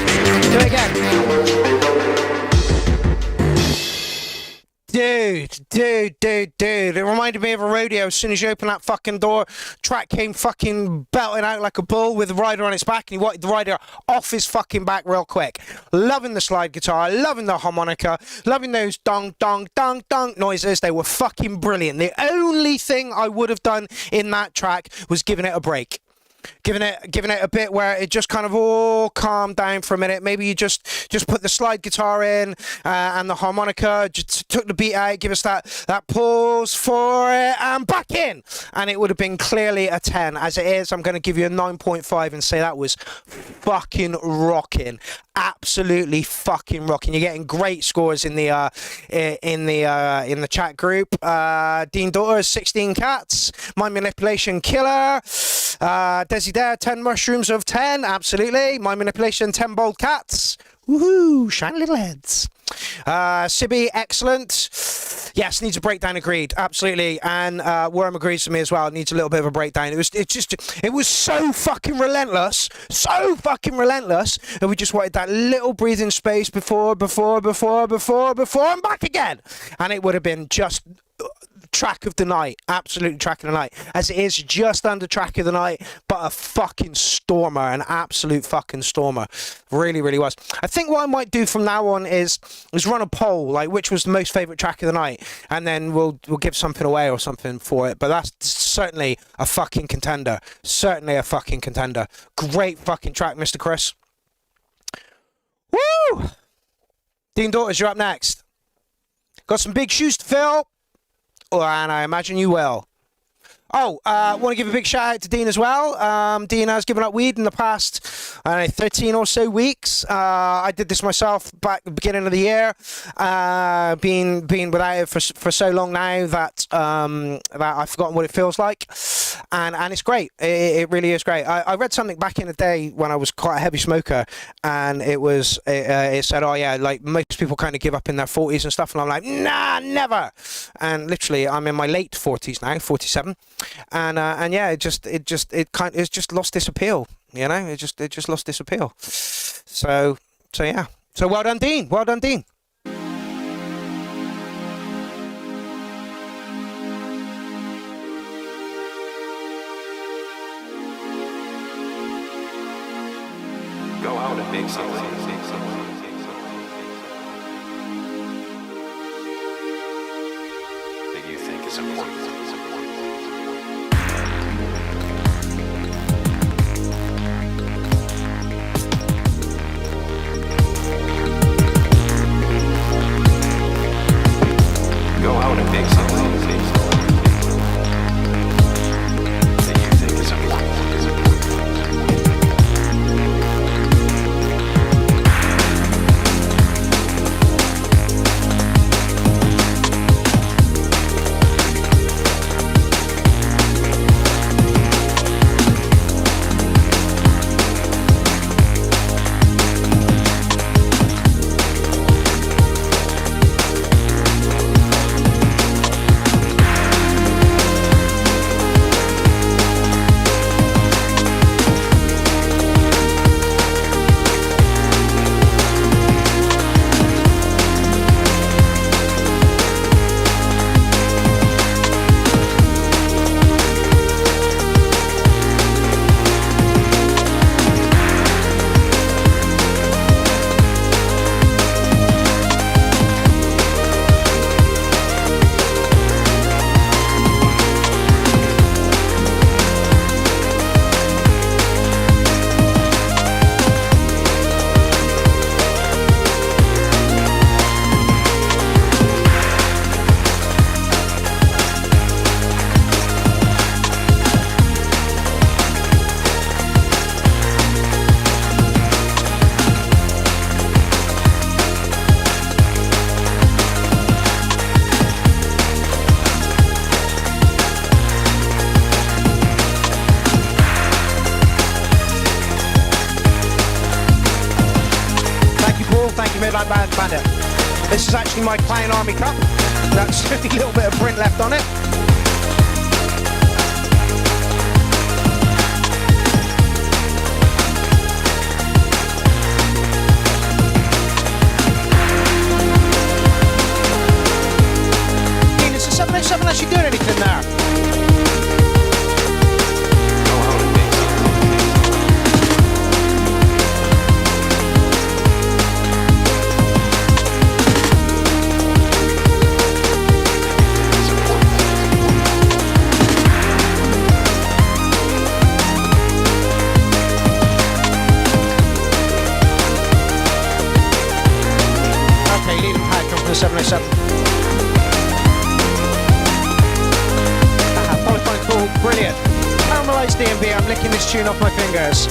it again. Dude. It reminded me of a rodeo. As soon as you open that fucking door, track came fucking belting out like a bull with the rider on its back, and he wanted the rider off his fucking back real quick. Loving the slide guitar, loving the harmonica, loving those dong, dong, dong, dong noises. They were fucking brilliant. The only thing I would have done in that track was giving it a break. Giving it a bit where it just kind of all calmed down for a minute. Maybe you just put the slide guitar in and the harmonica, just took the beat out, give us that pause for it, and back in. And it would have been clearly a 10. As it is, I'm going to give you a 9.5 and say that was fucking rocking. Absolutely fucking rocking. You're getting great scores in the chat group. Dean Daughters, 16 cats. Mind Manipulation Killer. Desi Dare, 10 mushrooms of 10. Absolutely. Mind Manipulation, 10 bold cats. Woohoo! Shiny little heads. Sibby, excellent. Yes, needs a breakdown, agreed. Absolutely. And Worm agrees with me as well. It needs a little bit of a breakdown. It was so fucking relentless. So fucking relentless. And we just wanted that little breathing space before, and back again. And it would have been just track of the night. Absolute track of the night. As it is just under track of the night, but a fucking stormer. An absolute fucking stormer. Really, really was. I think what I might do from now on is run a poll, like which was the most favourite track of the night, and then we'll give something away or something for it. But that's certainly a fucking contender. Certainly a fucking contender. Great fucking track, Mr. Chris. Woo! Dean Daughters, you're up next. Got some big shoes to fill. And I imagine you will. Oh, want to give a big shout out to Dean as well. Dean has given up weed in the past 13 or so weeks. I did this myself back at the beginning of the year. Been without it for so long now that I've forgotten what it feels like. And it's great. It really is great. I read something back in the day when I was quite a heavy smoker, and it said, oh yeah, like most people kind of give up in their 40s and stuff, and I'm like, nah, never. And literally, I'm in my late 40s now, 47. And yeah, it just lost its appeal, you know. It just lost its appeal. So yeah. So well done, Dean. Well done, Dean. Go out and make something. That you think is important. Go out and make something that you think is important. Bandit. This is actually my Clown Army cup. That's a little bit of print left on it. Awesome. Polyphone cool, brilliant. Caramelized DMV, I'm licking this tune off my fingers.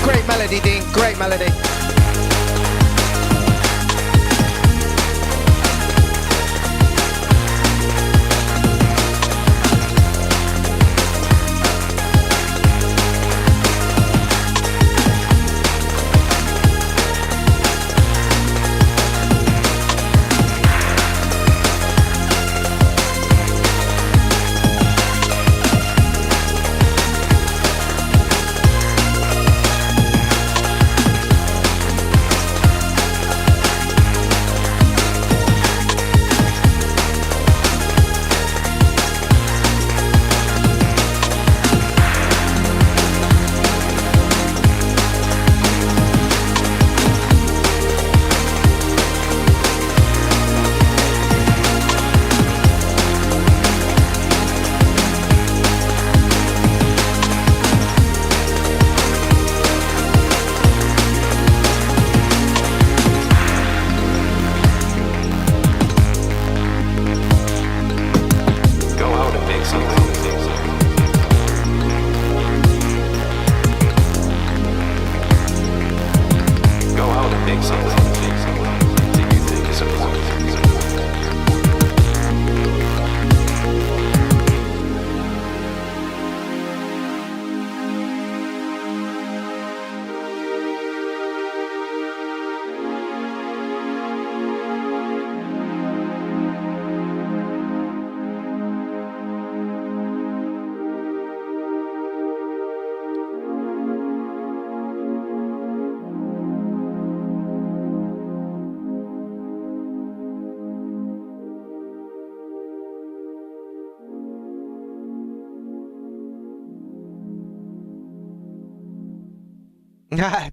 Great melody, Dean, great melody.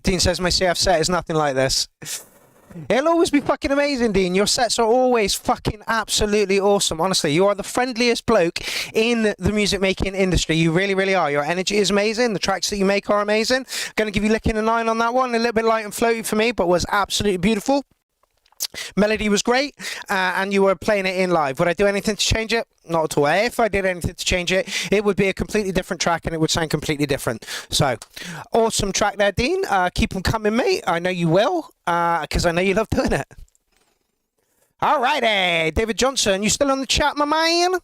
Dean says my CF set is nothing like this. It'll always be fucking amazing, Dean. Your sets are always fucking absolutely awesome. Honestly, you are the friendliest bloke in the music making industry. You really, really are. Your energy is amazing. The tracks that you make are amazing. Going to give you licking a 9 on that one. A little bit light and floaty for me, but was absolutely beautiful. Melody was great, and you were playing it in live. Would I do anything to change it? Not at all. If I did anything to change it, it would be a completely different track and it would sound completely different. So, awesome track there, Dean. Keep them coming, mate. I know you will, because I know you love doing it. Alrighty, David Johnson, you still on the chat, my man?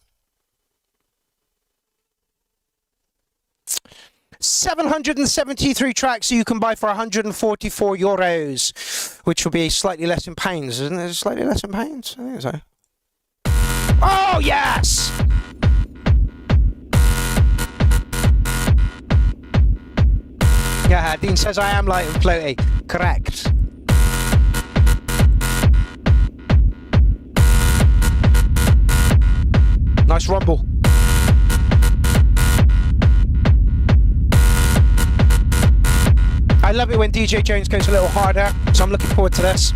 773 tracks you can buy for 144 euros, which will be slightly less in pounds, isn't it? Slightly less in pounds? I think so. Oh, yes! Yeah, Dean says I am light and floaty. Correct. Nice rumble. I love it when DJ Jones goes a little harder, so I'm looking forward to this.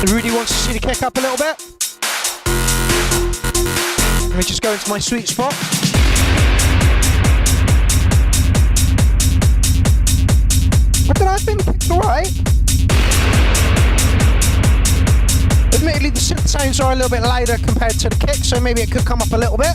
Rudy wants to see the kick up a little bit. Let me just go into my sweet spot. What did I think? Kick's alright. Admittedly, the synth sounds are a little bit louder compared to the kick, so maybe it could come up a little bit.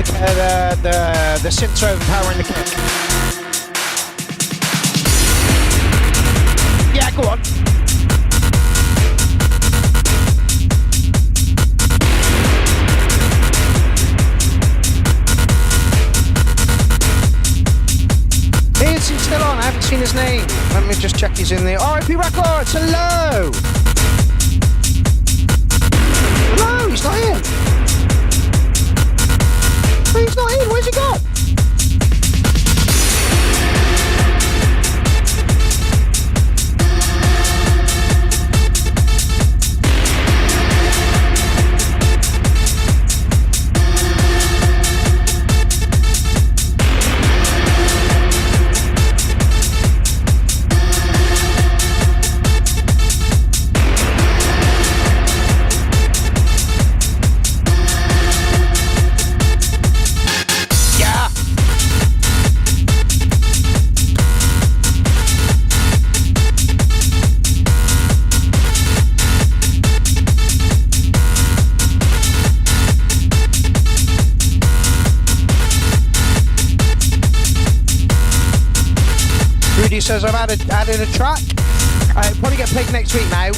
the synths are overpowering the kick. Yeah, go on. Is he still on? I haven't seen his name. Let me just check he's in there. RIP Records, hello! Hello, he's not in. No, he's not in, where's he gone? Says I've added a track. It'll probably get played next week now.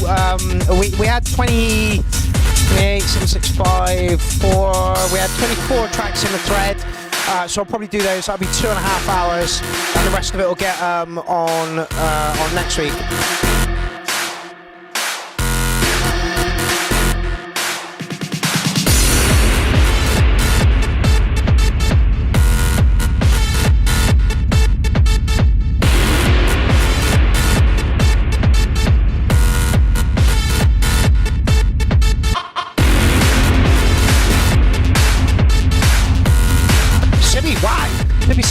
We had 28, 765, 4. We had 24 tracks in the thread. So I'll probably do those. That'll be 2.5 hours, and the rest of it will get on next week.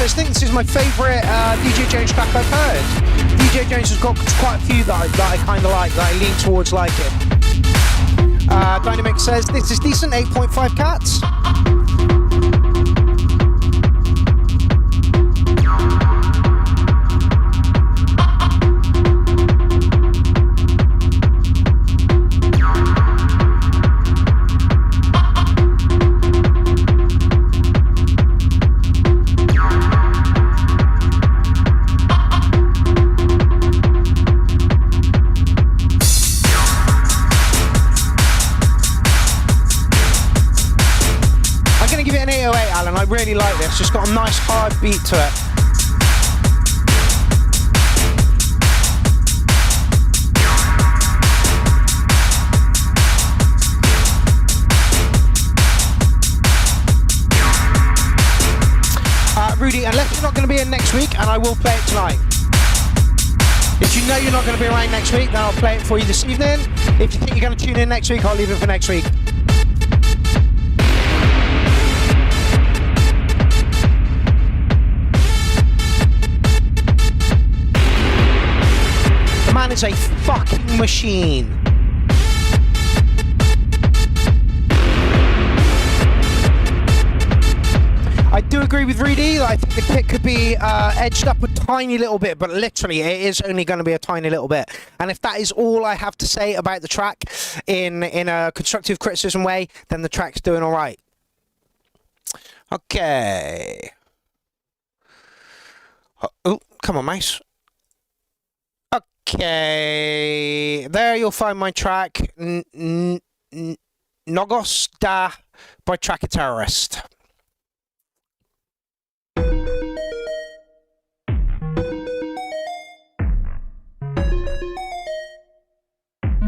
I think this is my favourite DJ Jones track I've heard. DJ Jones has got quite a few that I kind of like, that I lean towards liking. Dynamic says, this is decent, 8.5 cats. I really like this, just got a nice hard beat to it. Rudy, unless you're not going to be in next week, and I will play it tonight. If you know you're not going to be around next week, then I'll play it for you this evening. If you think you're going to tune in next week, I'll leave it for next week. The man is a fucking machine. I do agree with Rudy. I think the kit could be edged up a tiny little bit, but literally it is only going to be a tiny little bit. And if that is all I have to say about the track in a constructive criticism way, then the track's doing all right. Okay. Oh, come on, mouse. Okay. There you'll find my track, Nogos Da by Tracker Terrorist.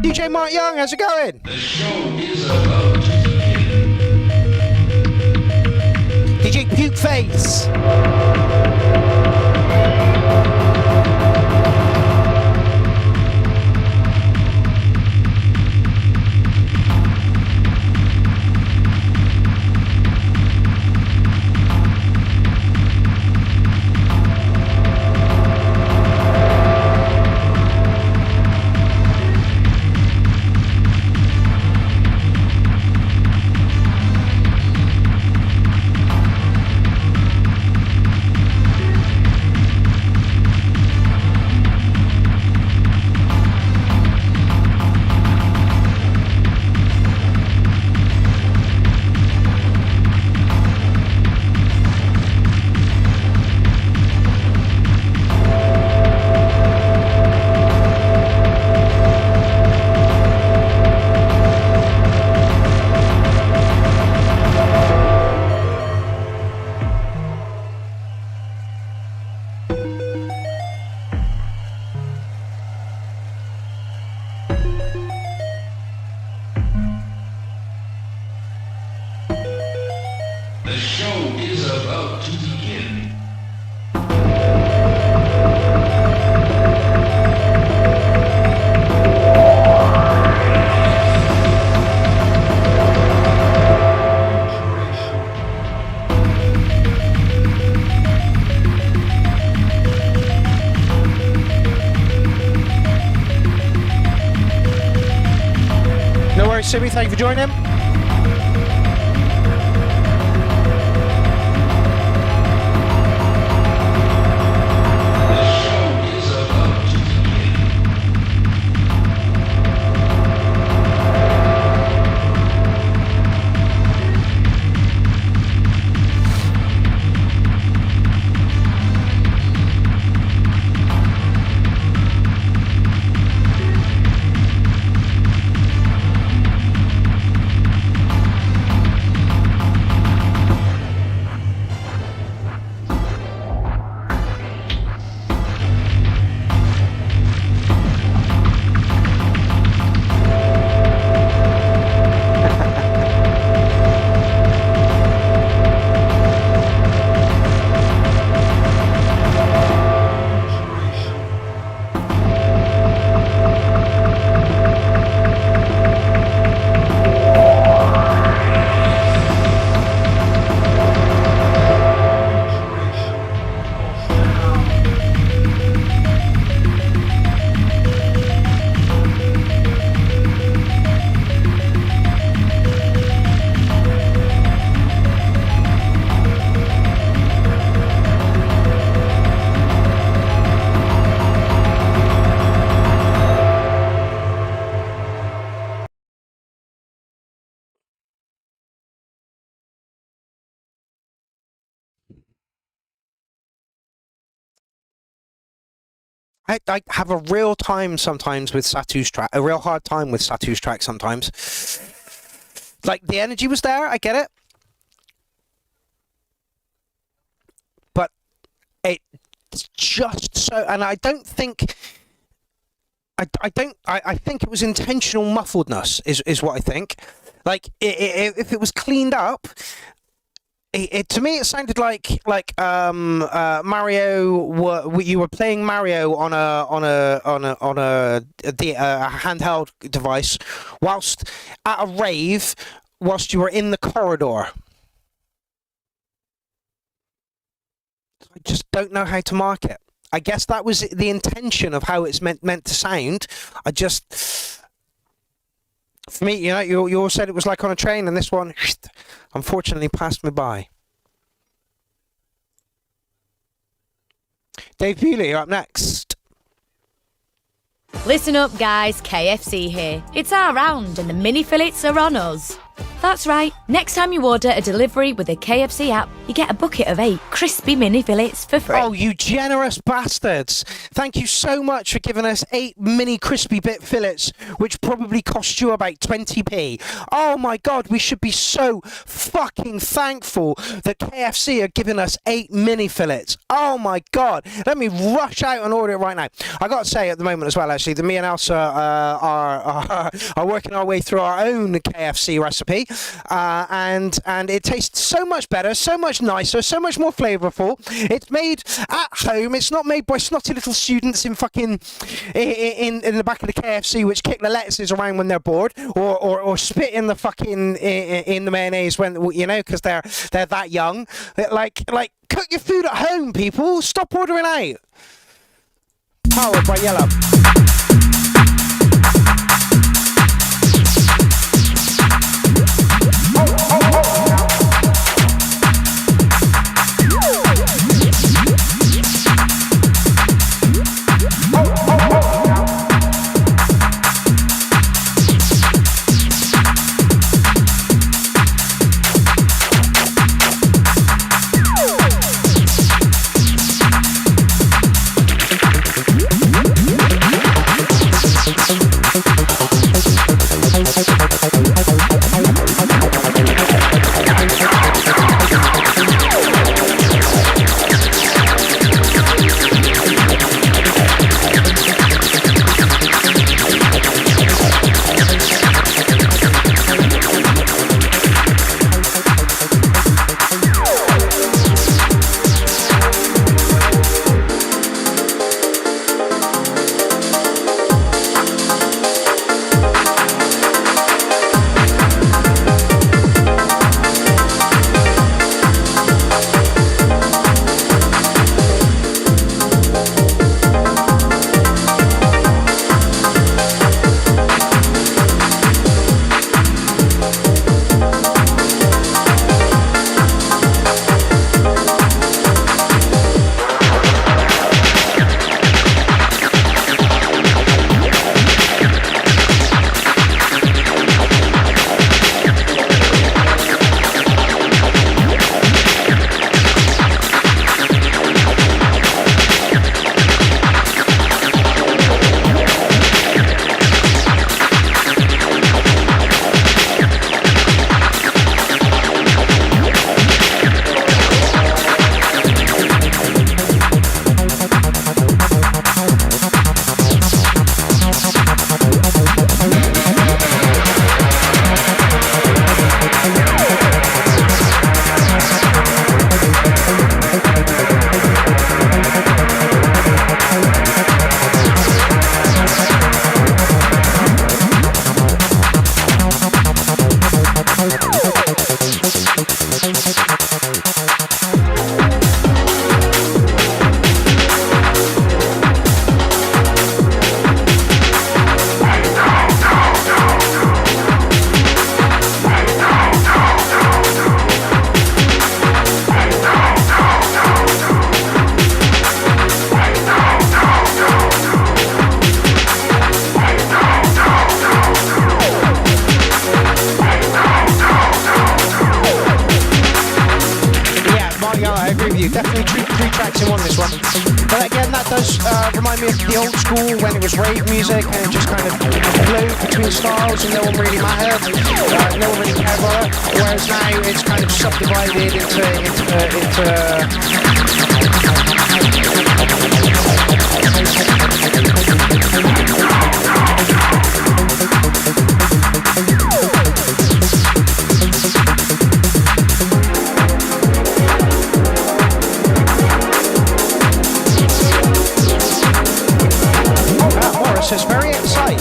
DJ Mark Young, how's it going? The show is about to begin. DJ Puke Face. worries, Simi. Thank you for joining. I have a real time sometimes with Satu's track, a real hard time with Satu's track sometimes. Like, the energy was there, I get it. But it's just so, and I don't think, I think it was intentional muffledness is what I think. Like, if it was cleaned up, to me, it sounded like Mario. You were playing Mario on a handheld device, whilst at a rave, whilst you were in the corridor. I just don't know how to mark it. I guess that was the intention of how it's meant to sound. I just. For me, you know, you all said it was like on a train, and this one, unfortunately, passed me by. Dave Bewley, you're up next. Listen up, guys. KFC here. It's our round, and the mini fillets are on us. That's right. Next time you order a delivery with the KFC app, you get a bucket of 8 crispy mini fillets for free. Oh, you generous bastards. Thank you so much for giving us 8 mini crispy bit fillets, which probably cost you about 20p. Oh my God, we should be so fucking thankful that KFC are giving us 8 mini fillets. Oh my God. Let me rush out and order it right now. I got to say at the moment as well, actually, that me and Elsa are working our way through our own KFC recipe. And it tastes so much better, so much nicer, so much more flavourful. It's made at home. It's not made by snotty little students in fucking in the back of the KFC which kick the lettuces around when they're bored, or spit in the fucking in the mayonnaise when, you know, because they're that young. Like cook your food at home, people. Stop ordering out. Powered by Yellow. does remind me of the old school when it was rave music and it just kind of flowed between styles and no one really mattered, no one really cared about it. Whereas now it's kind of subdivided into Morris is very excited.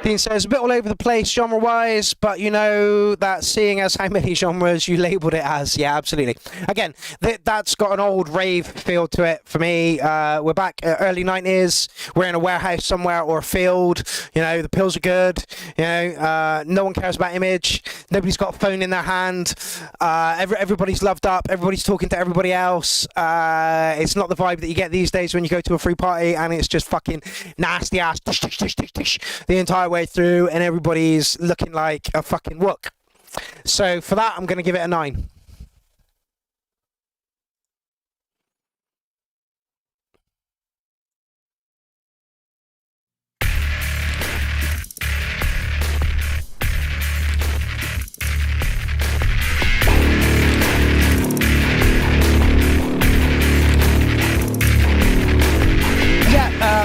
Dean says, a bit all over the place genre-wise, but you know that seeing as how many genres you labelled it as. Yeah, absolutely. Again, that's got an old rave feel to it for me. We're back early 90s. We're in a warehouse somewhere or a field. You know, the pills are good. You know, no one cares about image. Nobody's got a phone in their hand. Everybody's loved up. Everybody's talking to everybody else. It's not the vibe that you get these days when you go to a free party and it's just fucking nasty ass the entire way through and everybody's looking like a fucking wook. So for that, I'm going to give it a 9.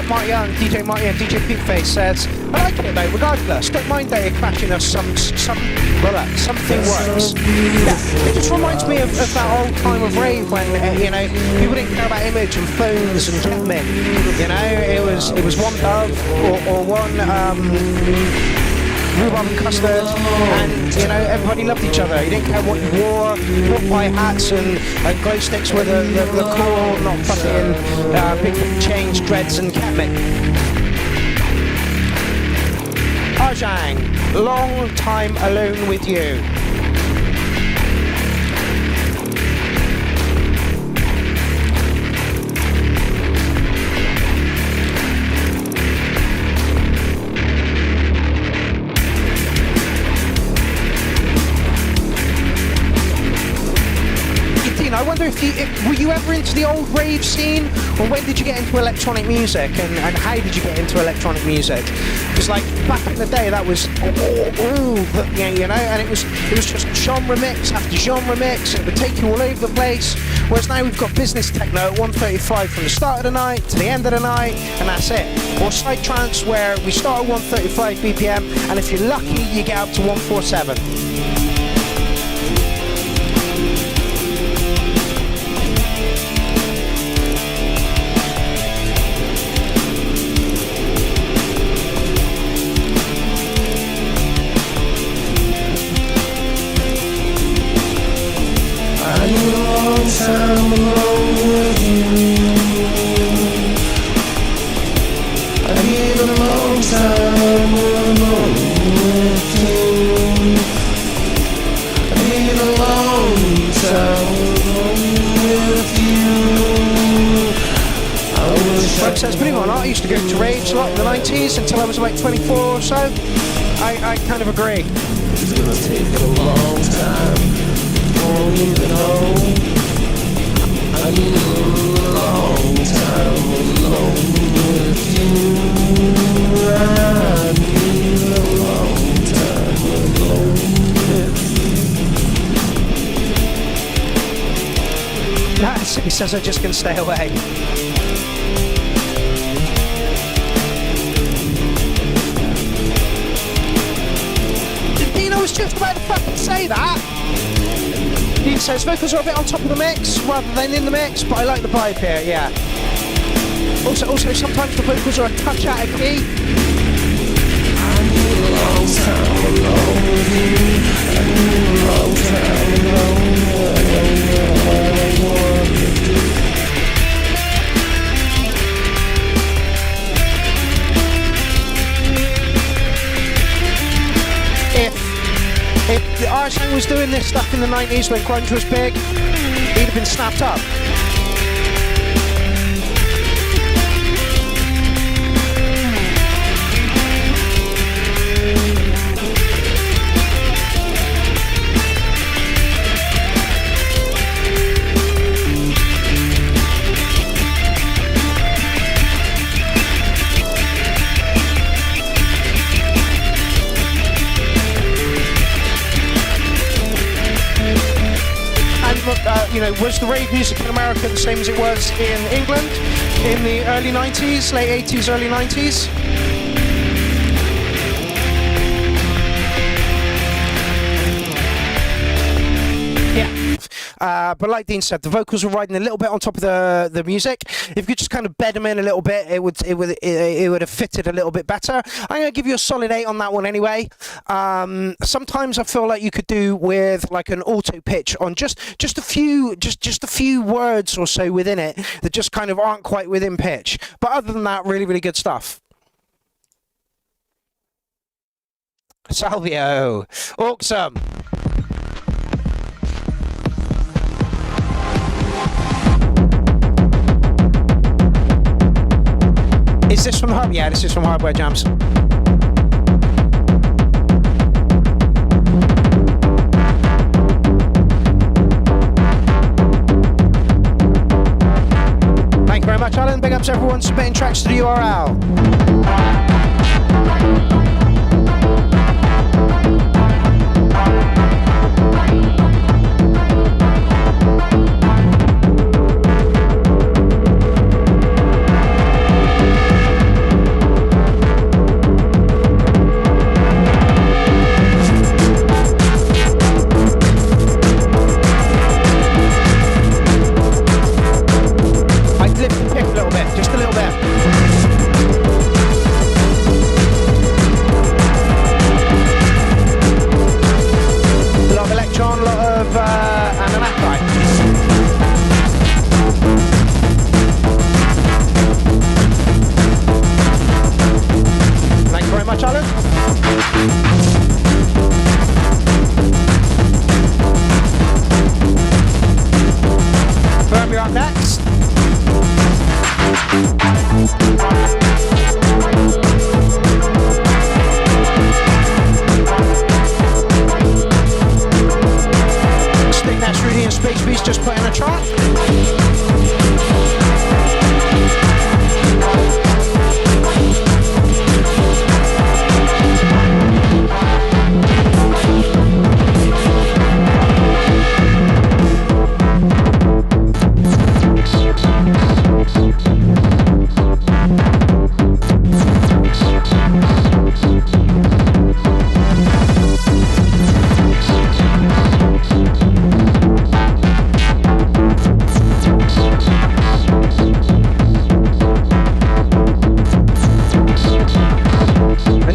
Marty Young, DJ Marty and DJ Peakface says, I like it though, regardless. Don't mind that you're crashing us something works. Yeah, it just reminds me of that old time of rave when, you know, people didn't care about image and phones and gentlemen. You know, it was one dove or one rhubarb and custard, and you know, everybody loved each other. You didn't care what you wore, pie hats and glow sticks were the core, not fucking big chains, dreads and catmint. Arjang, long time alone with you. I wonder if were you ever into the old rave scene, or when did you get into electronic music, and how did you get into electronic music? Because like back in the day, that was you know, and it was just genre mix after genre mix. It would take you all over the place. Whereas now we've got business techno at 135 from the start of the night to the end of the night, and that's it. Or side trance where we start at 135 BPM, and if you're lucky, you get up to 147. Time alone with you. I need a long time alone with you. I need a long time alone with you. Frank says, believe it or not, I used to go to raves a lot in the 90s until I was about 24 or so. I kind of agree. It's gonna take a long time. Won't even know. I need a long time alone with you. I need a long time alone with you. He says I just can stay away. Dino was just about to fucking say that. Dean says vocals are a bit on top of the mix rather than in the mix, but I like the vibe here, yeah. Also sometimes the vocals are a touch out of key. I need a long time alone with you. I need a long time alone with you. If the Arshang was doing doing this stuff in the 90s when grunge was big, he'd have been snapped up. Was the rave music in America the same as it was in England in the early 90s, late 80s, early 90s? Yeah. But like Dean said, the vocals were riding a little bit on top of the music. If you could just kind of bed them in a little bit, it would have fitted a little bit better. I'm gonna give you a solid 8 on that one anyway. Sometimes I feel like you could do with like an auto pitch on just a few words or so within it that just kind of aren't quite within pitch. But other than that, really, really good stuff. Salvio, awesome. Is this from Hub? Yeah, this is from Hardware Jams. Thank you very much, Alan. Big ups everyone submitting tracks to the URL. Just put in a track.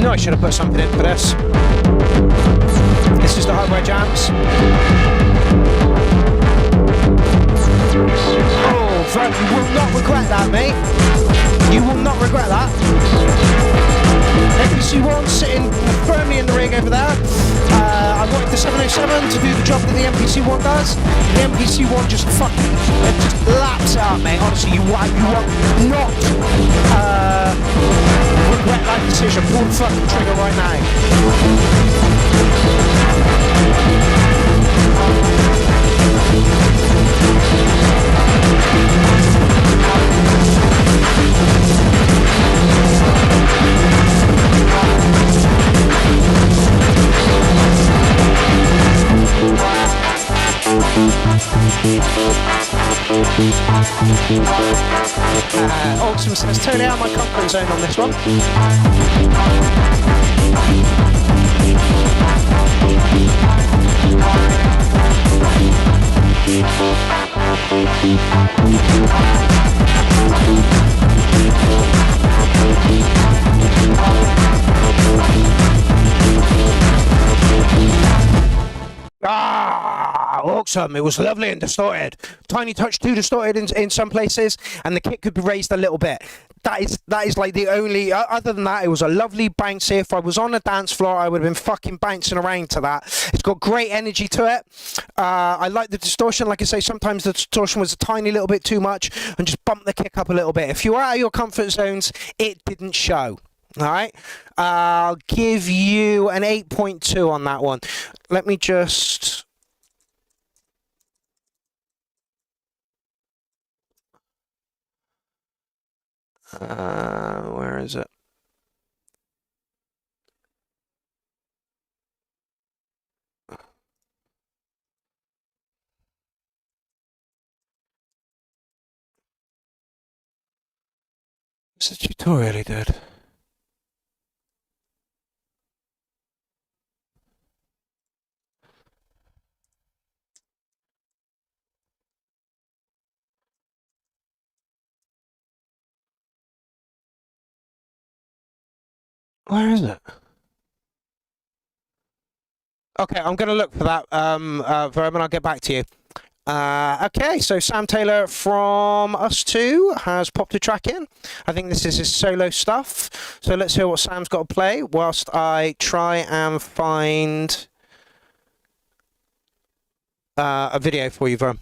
I should have put something in for this. This is the Hardware Jams. Oh, Frank, you will not regret that, mate. You will not regret that. MPC1 sitting firmly in the ring over there. I wanted the 707 to do the job that the MPC1 does. The MPC1 just fucking just laps it up, mate. Honestly, you will not regret that decision. Pull the fucking trigger right now. Awesome says, totally out of my comfort zone on this one. Awesome, it was lovely and distorted. Tiny touch too distorted in some places, and the kick could be raised a little bit. that is like the only. Other than that, it was a lovely bouncy. If I was on the dance floor, I would have been fucking bouncing around to that. It's got great energy to it. I like the distortion. Like I say, sometimes the distortion was a tiny little bit too much, and just bump the kick up a little bit. If you were out of your comfort zones, it didn't show. All right, I'll give you an 8.2 on that one. Let me just. Where is it? It's a tutorial he did. Where is it? Okay, I'm going to look for that, Vermin. I'll get back to you. Okay, so Sam Taylor from Us 2 has popped a track in. I think this is his solo stuff. So let's hear what Sam's got to play whilst I try and find a video for you, Vermin.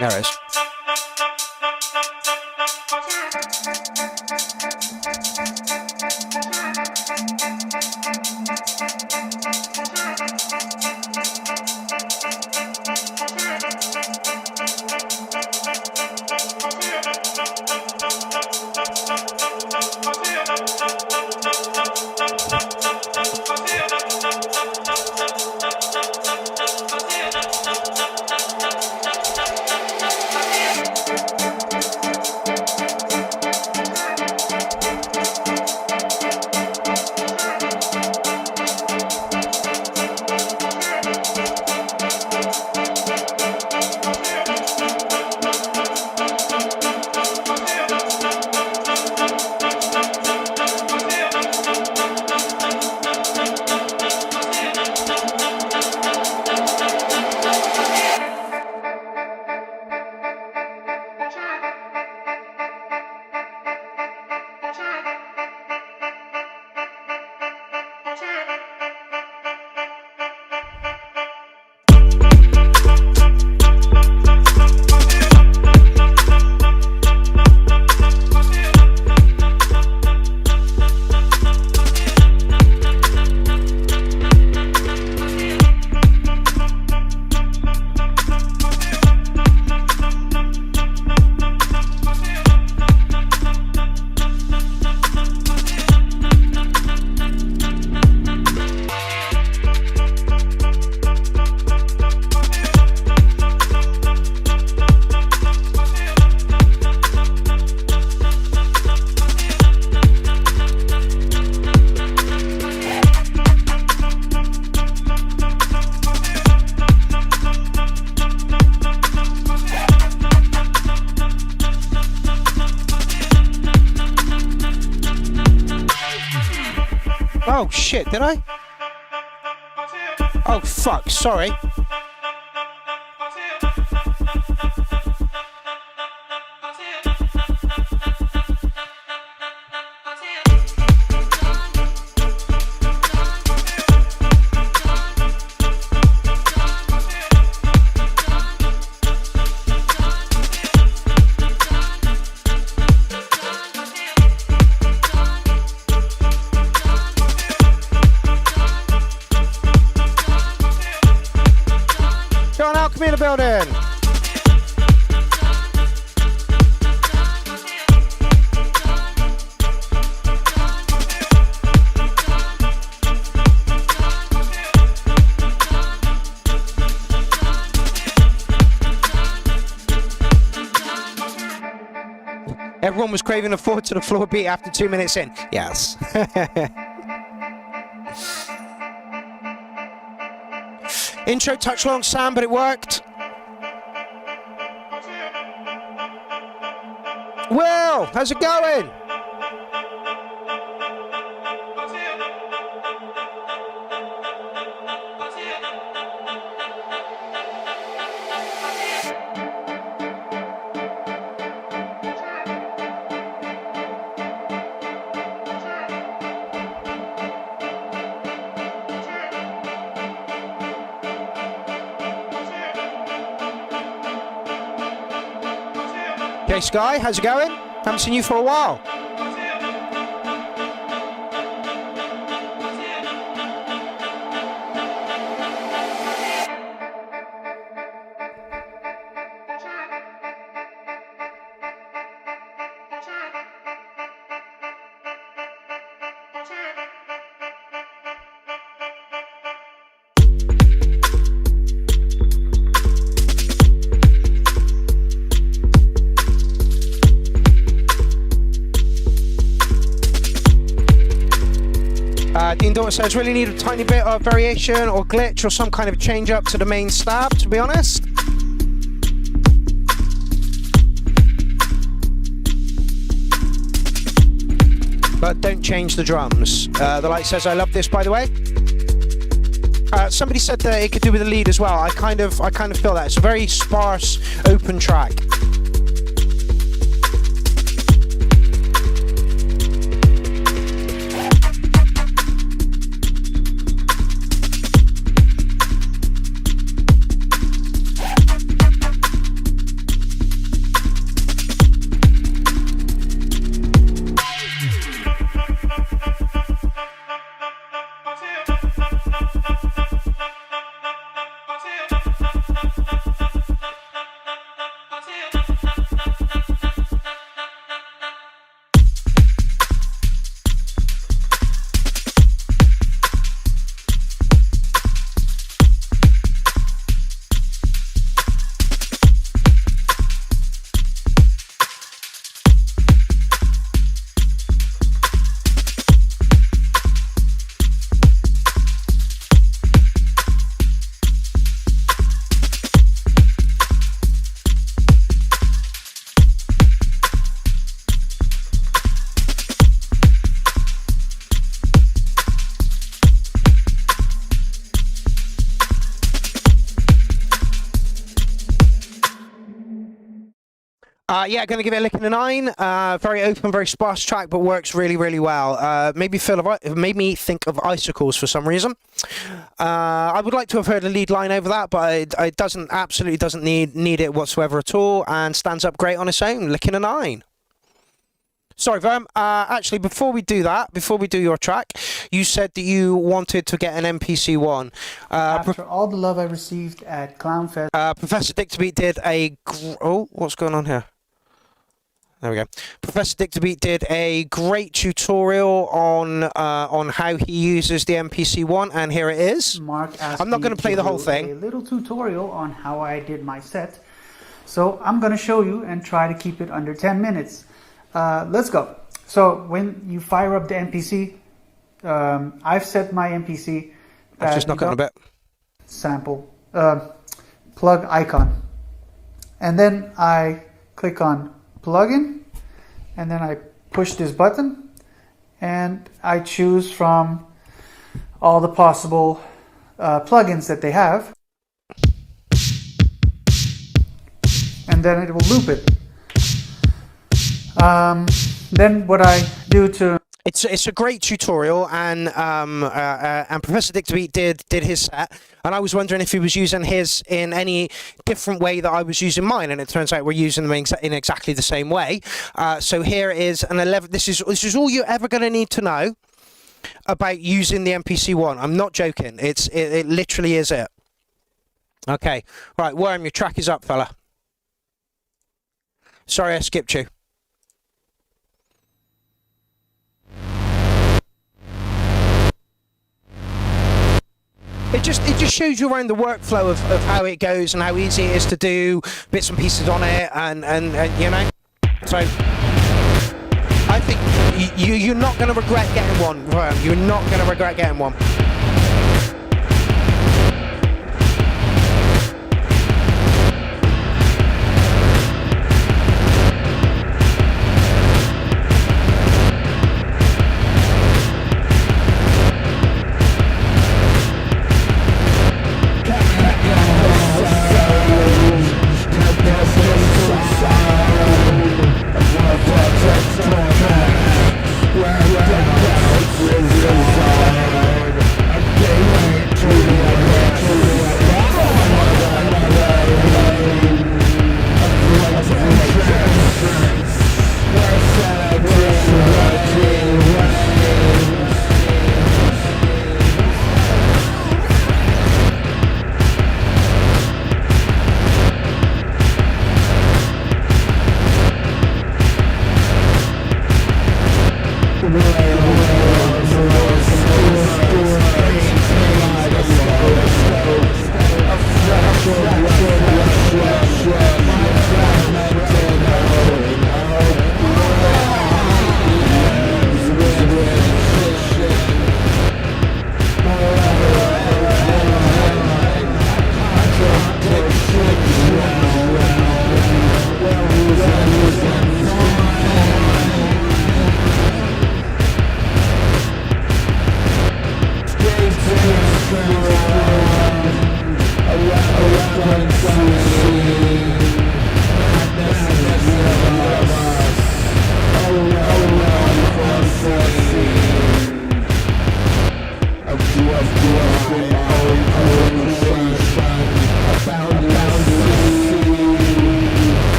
There it is. Oh shit, did I? Oh fuck, sorry. Come in the building. Everyone was craving a forward to the floor beat after 2 minutes in. Yes. Intro touched along Sam, but it worked. Will, how's it going? Okay, Sky, how's it going? Haven't seen you for a while. Dean Daughter says, really need a tiny bit of variation or glitch or some kind of change up to the main stab, to be honest. But don't change the drums. The light says, I love this, by the way. Somebody said that it could do with the lead as well. I kind of feel that. It's a very sparse, open track. Yeah, going to give it a lick in a 9. Very open, very sparse track, but works really, really well. Made me think of icicles for some reason. I would like to have heard a lead line over that, but it absolutely doesn't need it whatsoever at all, and stands up great on its own. Lick in a 9. Sorry, Verm. Actually, before we do your track, you said that you wanted to get an MPC1. After all the love I received at Clownfest, Professor Dictabeat did a... Oh, what's going on here? There we go. Professor Dictabeat did a great tutorial on how he uses the MPC1, and here it is. Mark asked I'm not going to play the whole A thing. little tutorial on how I did my set. So I'm going to show you and try to keep it under 10 minutes. Let's go. So when you fire up the MPC, I've set my MPC. Let's just knock it on a bit. Sample plug icon, and then I click on plugin, and then I push this button, and I choose from all the possible plugins that they have, and then it will loop it. Then what I do to... It's a great tutorial, and Professor Dictabeat did his set, and I was wondering if he was using his in any different way that I was using mine, and it turns out we're using them in exactly the same way. So here is an 11. This is all you're ever going to need to know about using the MPC1. I'm not joking. It literally is it. Okay, right, Worm, your track is up, fella. Sorry, I skipped you. It just shows you around the workflow of how it goes and how easy it is to do bits and pieces on it, and you know. So I think you're not going to regret getting one. You're not going to regret getting one.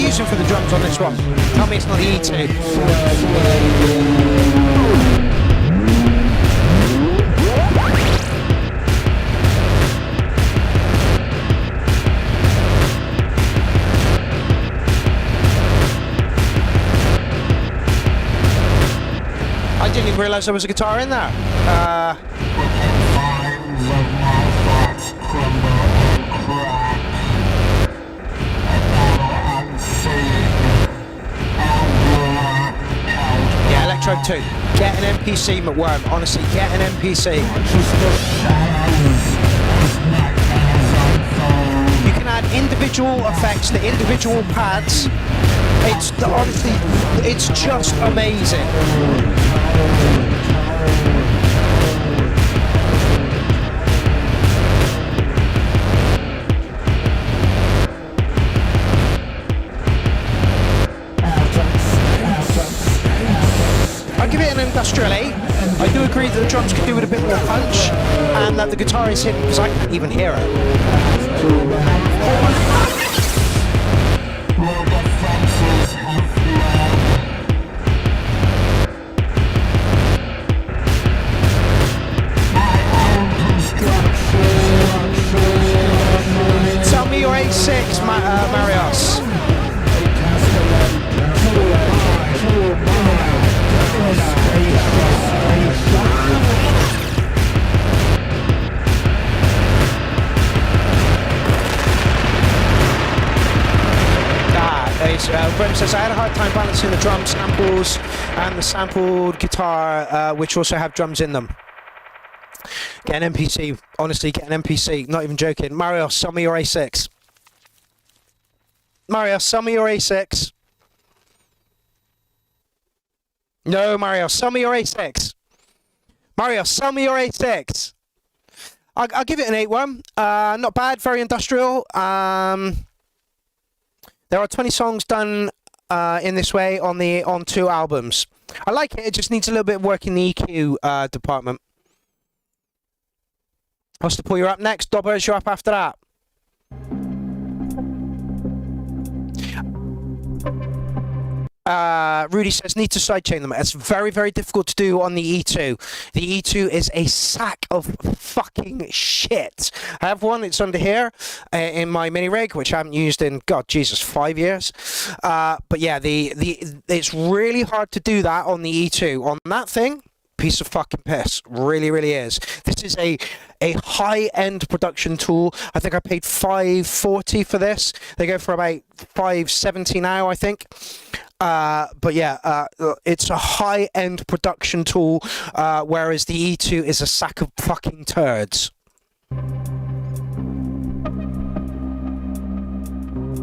using for the drums on this one? Tell me it's not the E2. I didn't even realise there was a guitar in there. Yeah, Electro 2. Get an MPC, McWorm. Honestly, get an MPC. You can add individual effects to individual pads. It's honestly, it's just amazing. I'll give it an industrial 8. I do agree that the drums could do with a bit more punch, and that the guitar is hidden because I can't even hear it. Tell me your A6, Marios. Brent says, I had a hard time balancing the drum samples and the sampled guitar, which also have drums in them. Get an MPC. Honestly, get an MPC. Not even joking. Mario, sell me your A6. Mario, sell me your A6. No, Mario, sell me your A6. Mario, sell me your A6. I'll give it an 8-1. Not bad, very industrial. There are 20 songs done in this way on 2 albums. I like it. It just needs a little bit of work in the EQ department. Hostapol, you're up next. Dobbers, you're up after that. Rudy says, need to sidechain them. It's very, very difficult to do on the E2. The E2 is a sack of fucking shit. I have one, it's under here in my mini rig, which I haven't used in, God, Jesus, 5 years. But yeah, it's really hard to do that on the E2. On that thing, piece of fucking piss. Really, really is. This is a high-end production tool. I think I paid $540 for this. They go for about $570 now, I think. But yeah, it's a high-end production tool, whereas the E2 is a sack of fucking turds.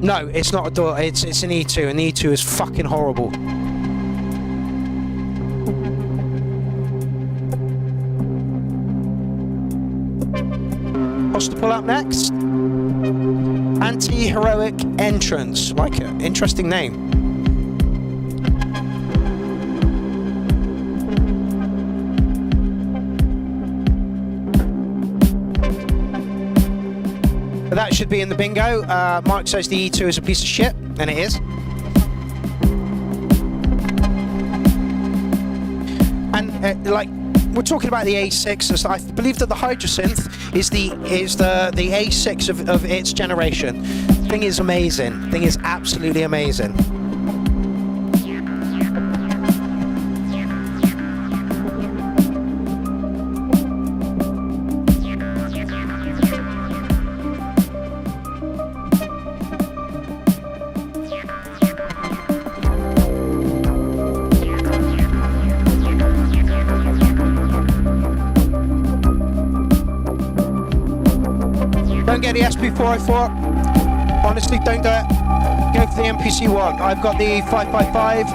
No, it's not a door. It's an E2, and the E2 is fucking horrible. Hostapol up next. Anti-heroic entrance. Like it. Interesting name. But that should be in the bingo. Mark says the E2 is a piece of shit, and it is. And like, we're talking about the A6. I believe that the Hydrosynth is the A6 of its generation. Thing is amazing. Thing is absolutely amazing. Don't get the SP404. Honestly, don't do it. Go for the MPC1. I've got the 555,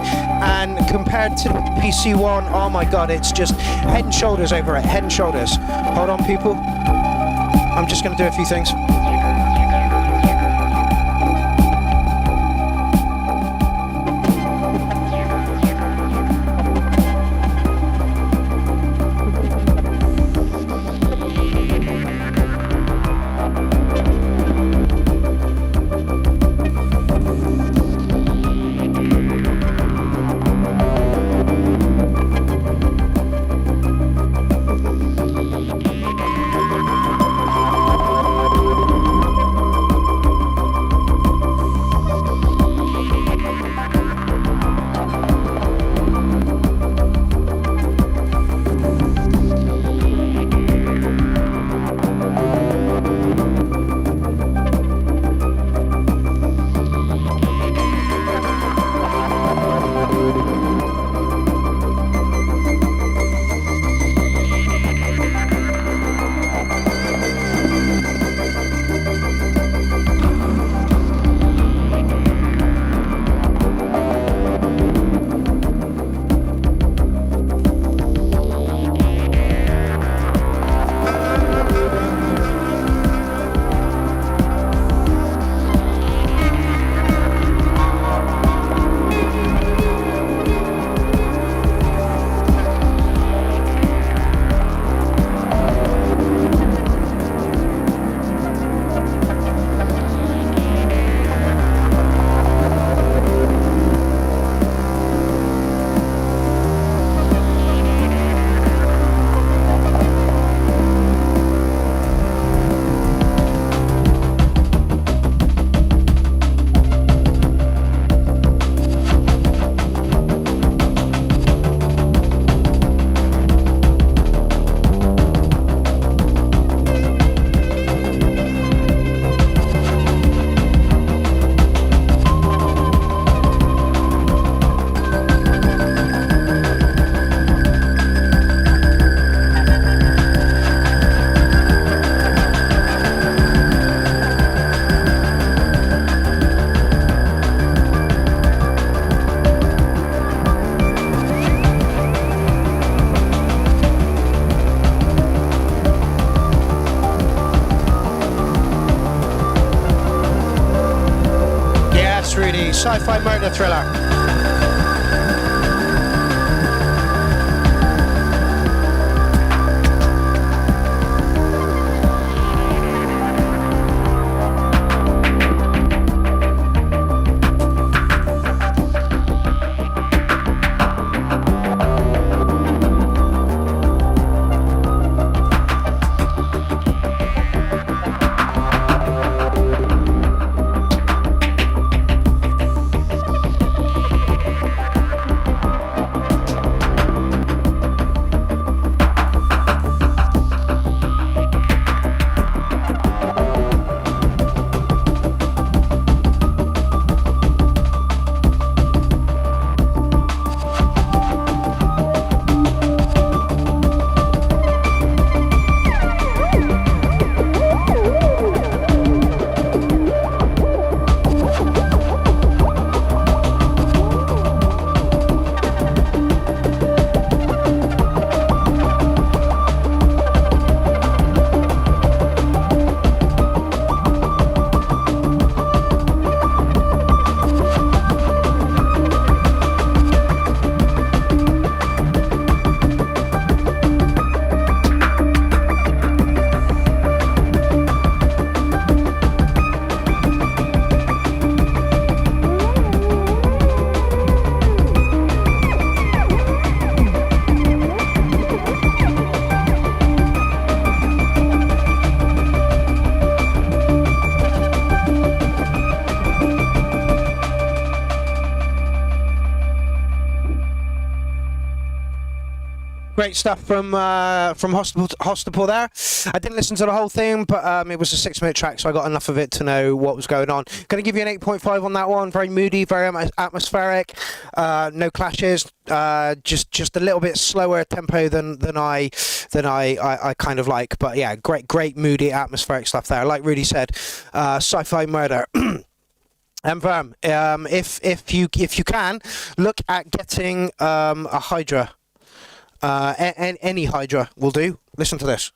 and compared to the PC1, oh my god, it's just head and shoulders over it. Head and shoulders. Hold on, people. I'm just going to do a few things. Yes, Rudy. Sci-fi murder thriller. Great stuff from Hostile there. I didn't listen to the whole thing, but it was a 6-minute track, so I got enough of it to know what was going on. Going to give you an 8.5 on that one. Very moody, very atmospheric. No clashes. Just a little bit slower tempo than I kind of like. But yeah, great moody atmospheric stuff there. Like Rudy said, sci-fi murder. And Verm, if you can look at getting a Hydra. Any Hydra will do. Listen to this.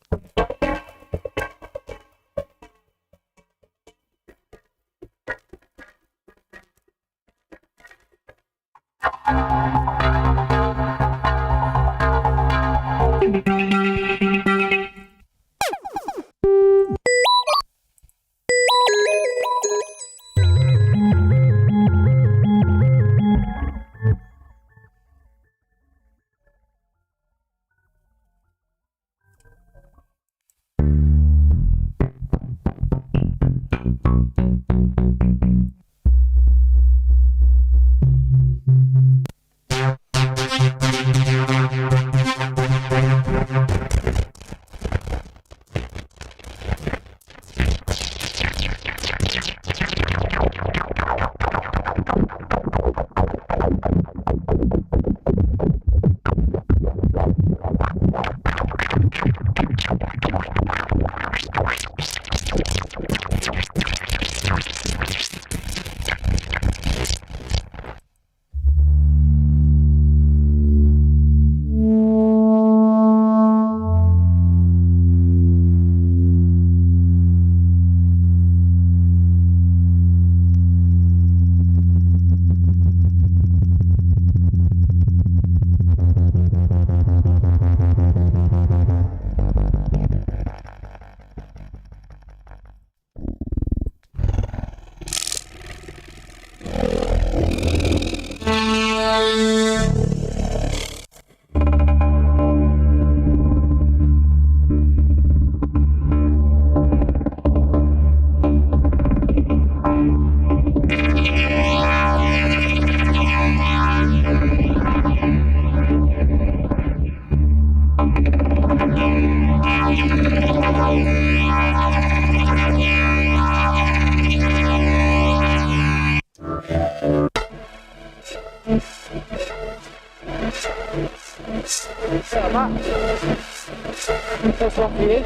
First one for you.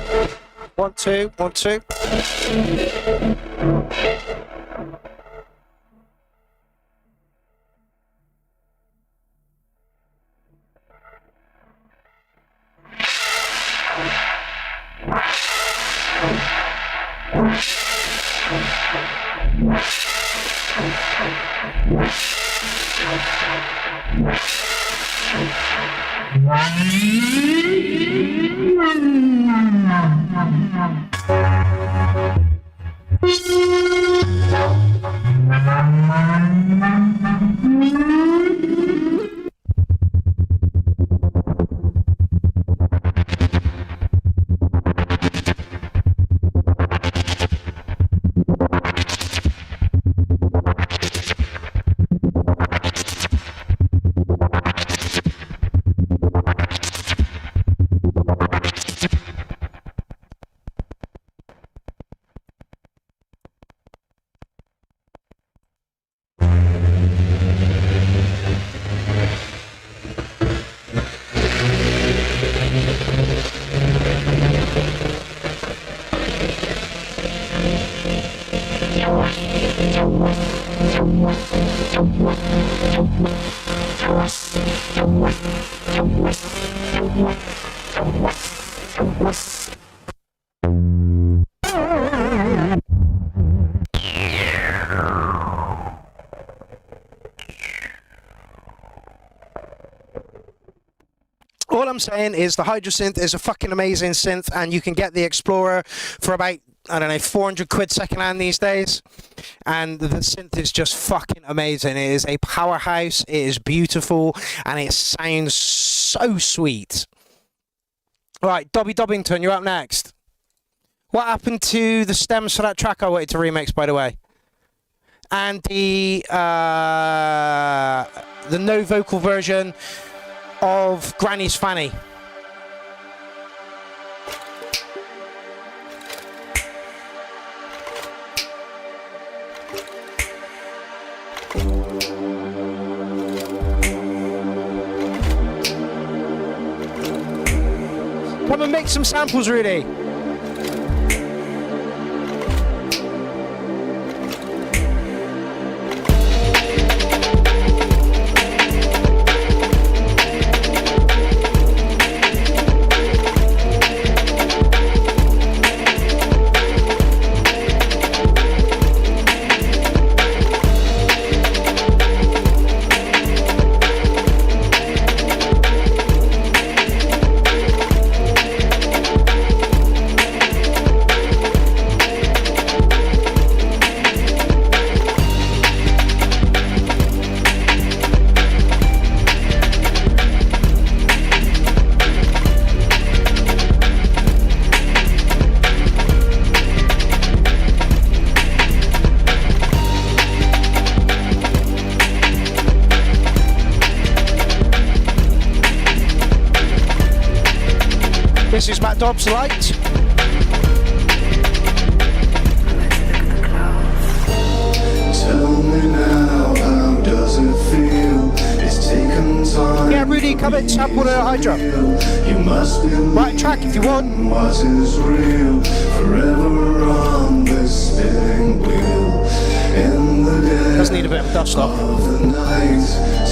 1, 2, 1, 2. All I'm saying is the Hydrosynth is a fucking amazing synth, and you can get the Explorer for about, I don't know, 400 quid secondhand these days. And the synth is just fucking amazing. It is a powerhouse, it is beautiful, and it sounds so sweet. Right, Dobby Dobbington, you're up next. What happened to the stems for that track I wanted to remix, by the way? And the no vocal version of Granny's Fanny. Come and make some samples, Rudy. This is Matt Dobbs Light. Tell me now, how does it feel? It's taken time. Yeah, Rudy, come and sample the Hydra. You must be right track if you want. What is real? Forever on this spinning wheel. In the dead does need a bit of dust off. Of the night,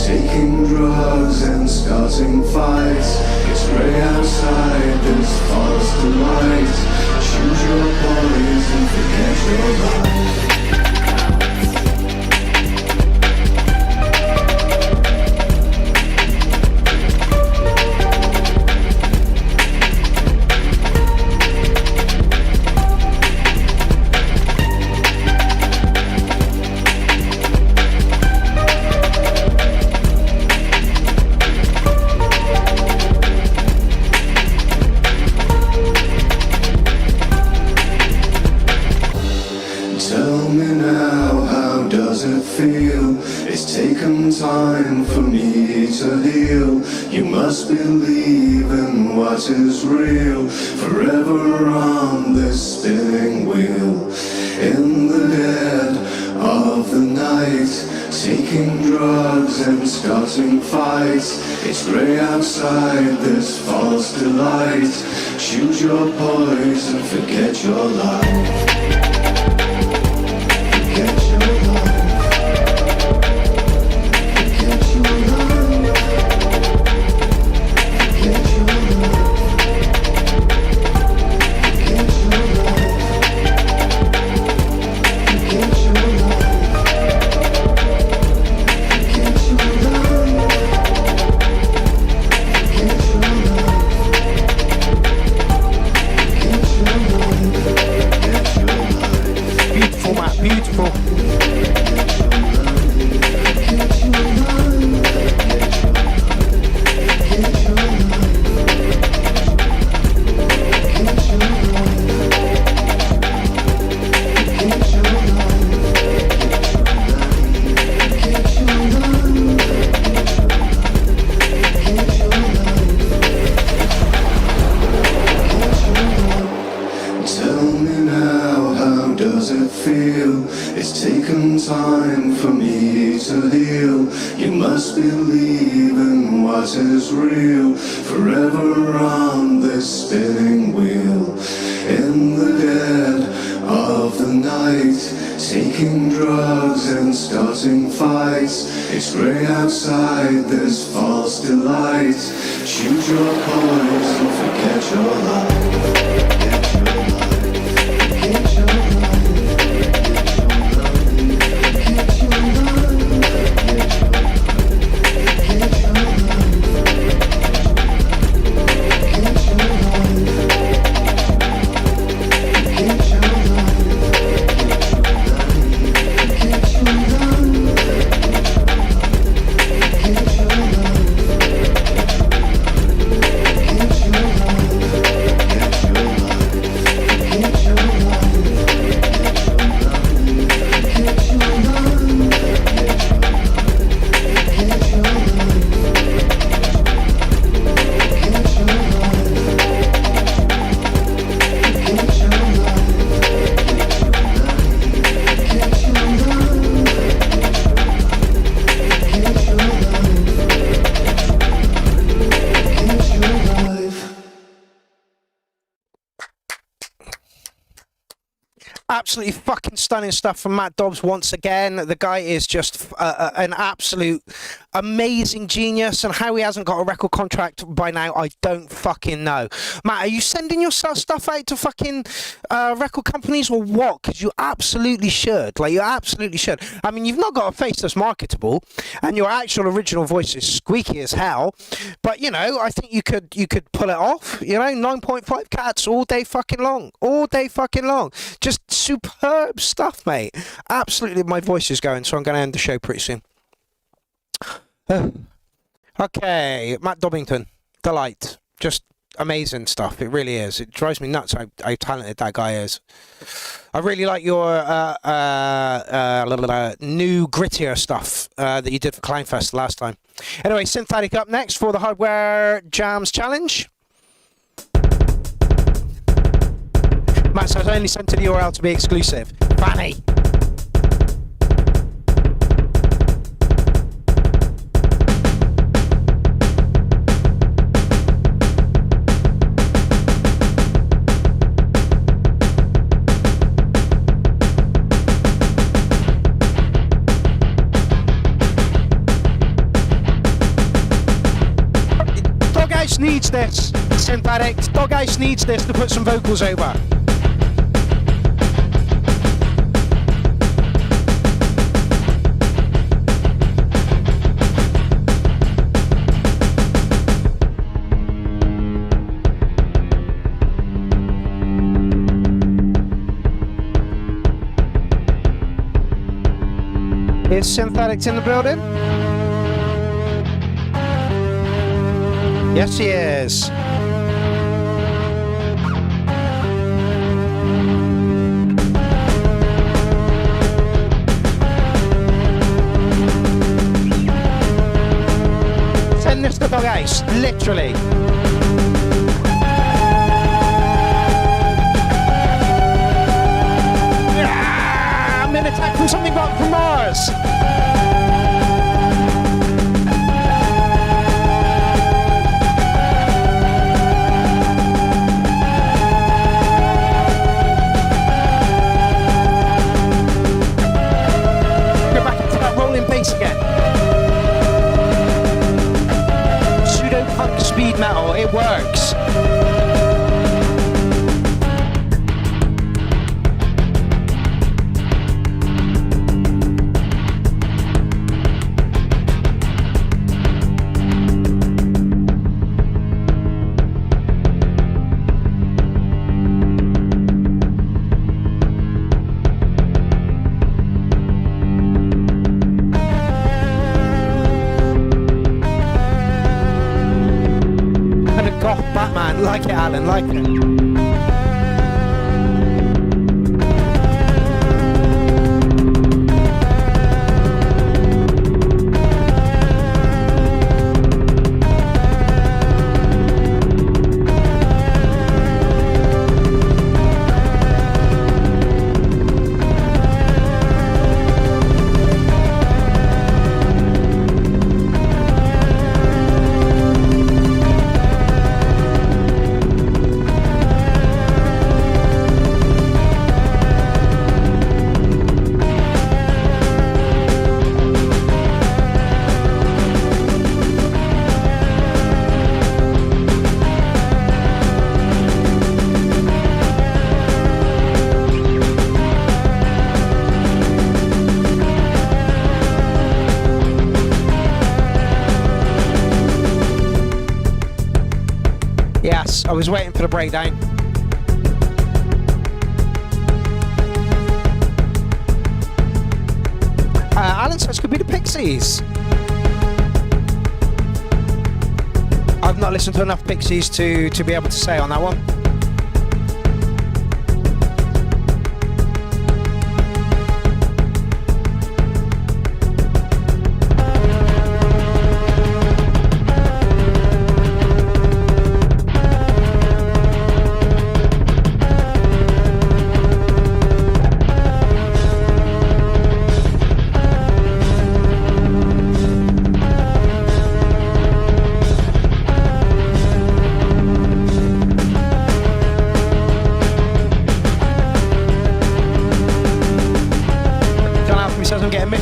taking drugs and starting fights. It's grey outside, this false delight. Choose your poison, forget your life. Time for me to heal. You must believe in what is real. Forever on this spinning wheel. In the dead of the night, taking drugs and starting fights. It's grey outside, this false delight. Choose your poison, forget your life. Of the the night, taking drugs and starting fights. It's grey outside, there's false delight. Choose your poison, forget your life. Absolutely fucking stunning stuff from Matt Dobbs once again. The guy is just an absolute amazing genius, and how he hasn't got a record contract by now, I don't fucking know. Matt, are you sending your stuff out to fucking record companies or what? Because you absolutely should. Like, you absolutely should. I mean, you've not got a face that's marketable, and your actual original voice is squeaky as hell, but, you know, I think you could pull it off. You know, 9.5 cats all day fucking long. All day fucking long. Just superb stuff, mate. Absolutely, my voice is going, so I'm going to end the show pretty soon. Okay, Matt Dobbington, delight. Just amazing stuff. It really is. It drives me nuts how talented that guy is. I really like your new grittier stuff that you did for Clownfest last time. Anyway, Synthetic up next for the Hardware Jams Challenge. Matt says only sent to the URL to be exclusive. Funny. Doghouse needs this, Synthetic. Doghouse needs this to put some vocals over. Is Synthetic in the building? Yes, he is. Send this to Doghouse, literally. I'm in attack from something back from Mars. Bass again. Pseudo-punk speed metal, it works. Batman, like it, Alan, like it. I was waiting for the breakdown. Alan says could be the Pixies. I've not listened to enough Pixies to be able to say on that one.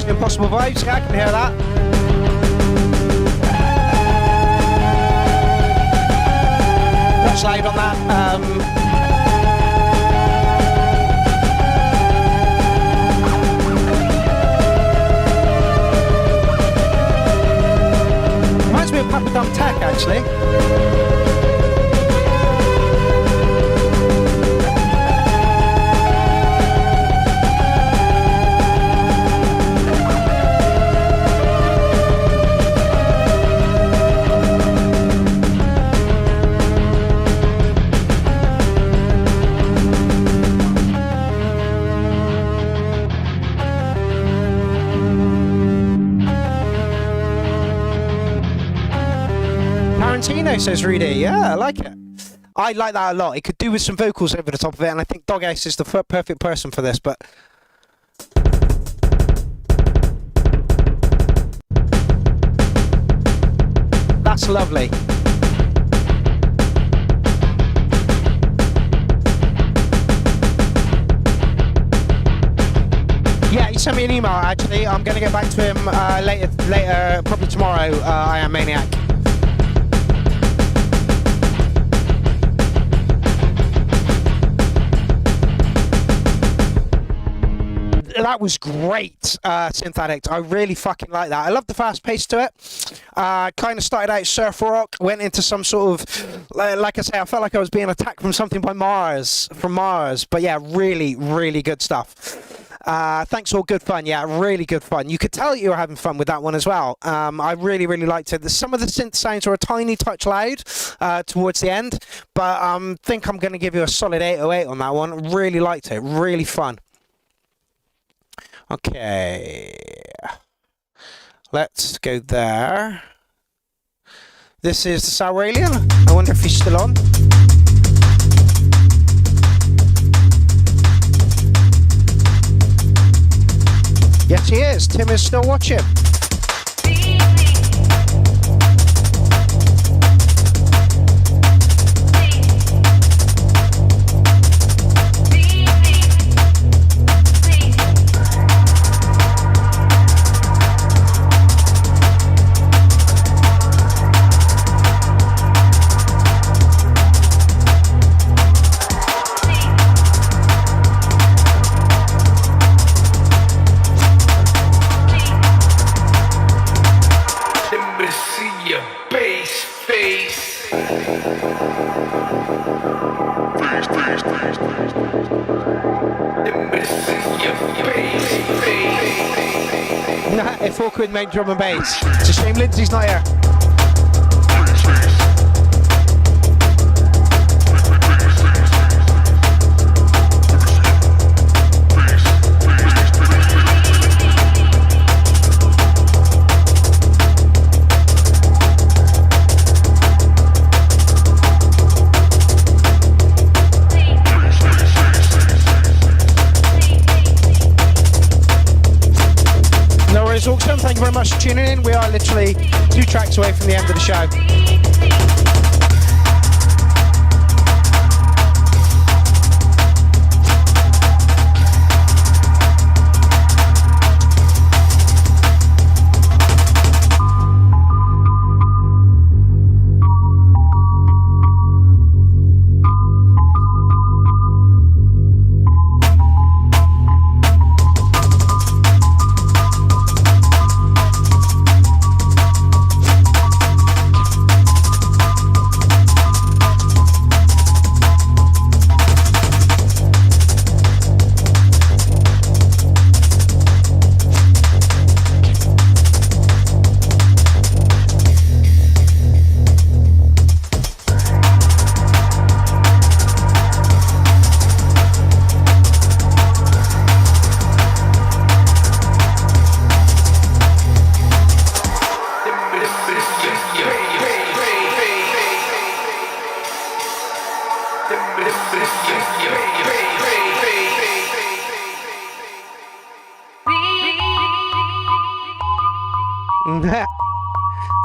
Impossible vibes, yeah, I can hear that. Watch loud on that. Reminds me of Papa Dumb Tech, actually. Says Rudy, yeah, I like it. I like that a lot. It could do with some vocals over the top of it, and I think Doghouse is the perfect person for this, but that's lovely. Yeah, he sent me an email actually. I'm going to get back to him later, probably tomorrow. I Am Maniac. That was great, Synthetic. I really fucking like that. I love the fast pace to it. Kind of started out surf rock, went into some sort of, like I say, I felt like I was being attacked from something from Mars. But yeah, really, really good stuff. Thanks, all good fun. Yeah, really good fun. You could tell that you were having fun with that one as well. I really, really liked it. Some of the synth sounds were a tiny touch loud towards the end, but I think I'm going to give you a solid 808 on that one. Really liked it. Really fun. Okay, let's go there. This is the Sour Alien. I wonder if he's still on. Yes, he is. Tim is still watching. If Awkward made drum and bass. It's a shame Lindsay's not here. Auction, thank you very much for tuning in. We are literally 2 tracks away from the end of the show.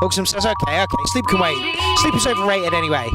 Awesome says, okay. Sleep can wait. Sleep is overrated anyway.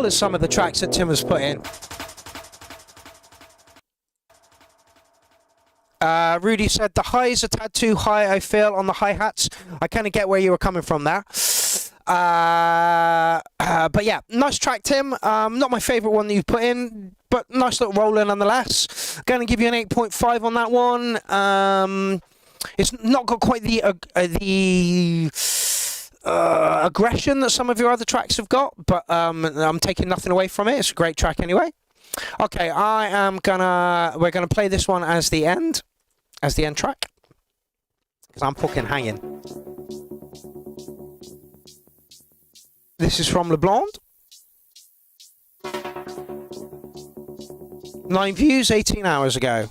Some of the tracks that Tim has put in. Rudy said the highs are a tad too high, I feel, on the hi-hats. I kind of get where you were coming from there. But yeah, nice track, Tim. Not my favourite one that you've put in, but nice little roller nonetheless. Going to give you an 8.5 on that one. It's not got quite the aggression that some of your other tracks have got, but I'm taking nothing away from it. It's a great track anyway. Okay, we're gonna play this one as the end track, because I'm fucking hanging. This is from LeBlanc. 9 views 18 hours ago.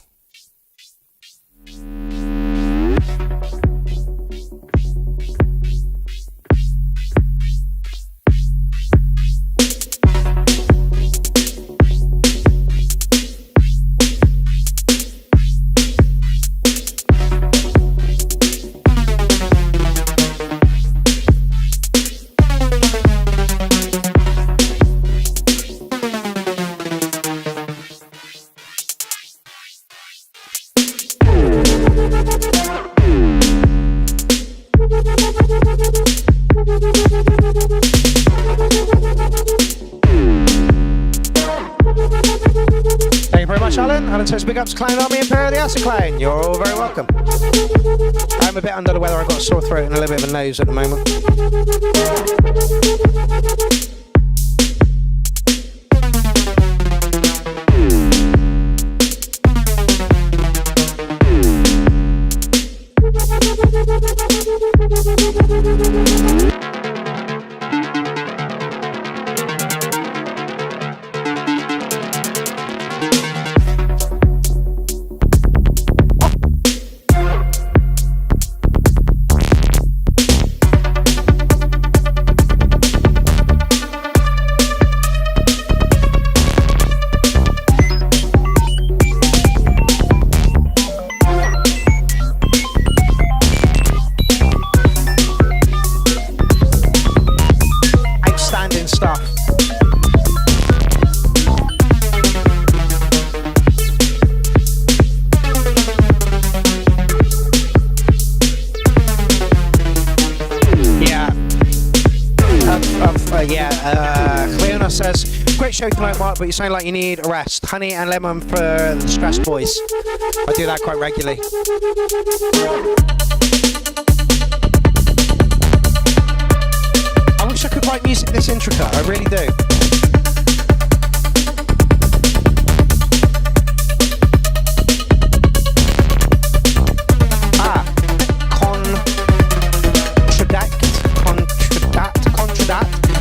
Alan says big ups, Clown Army and Pierrot the Acid Clown. You're all very welcome. I'm a bit under the weather. I've got a sore throat and a little bit of a nose at the moment. Cleona says, great show tonight, Mark, but you sound like you need a rest. Honey and lemon for the stress boys. I do that quite regularly. I wish I could write music this intricate, I really do.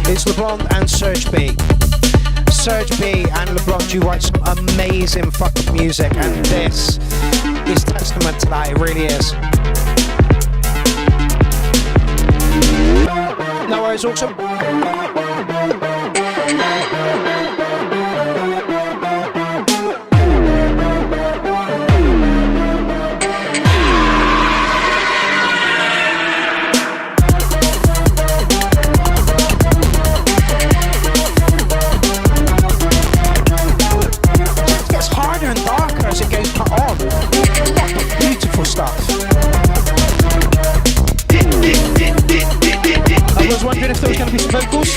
It's LeBlanc and Serge B. Serge B and LeBlanc do write some amazing fucking music, and this is testament to that. It really is. No worries, awesome. vocals.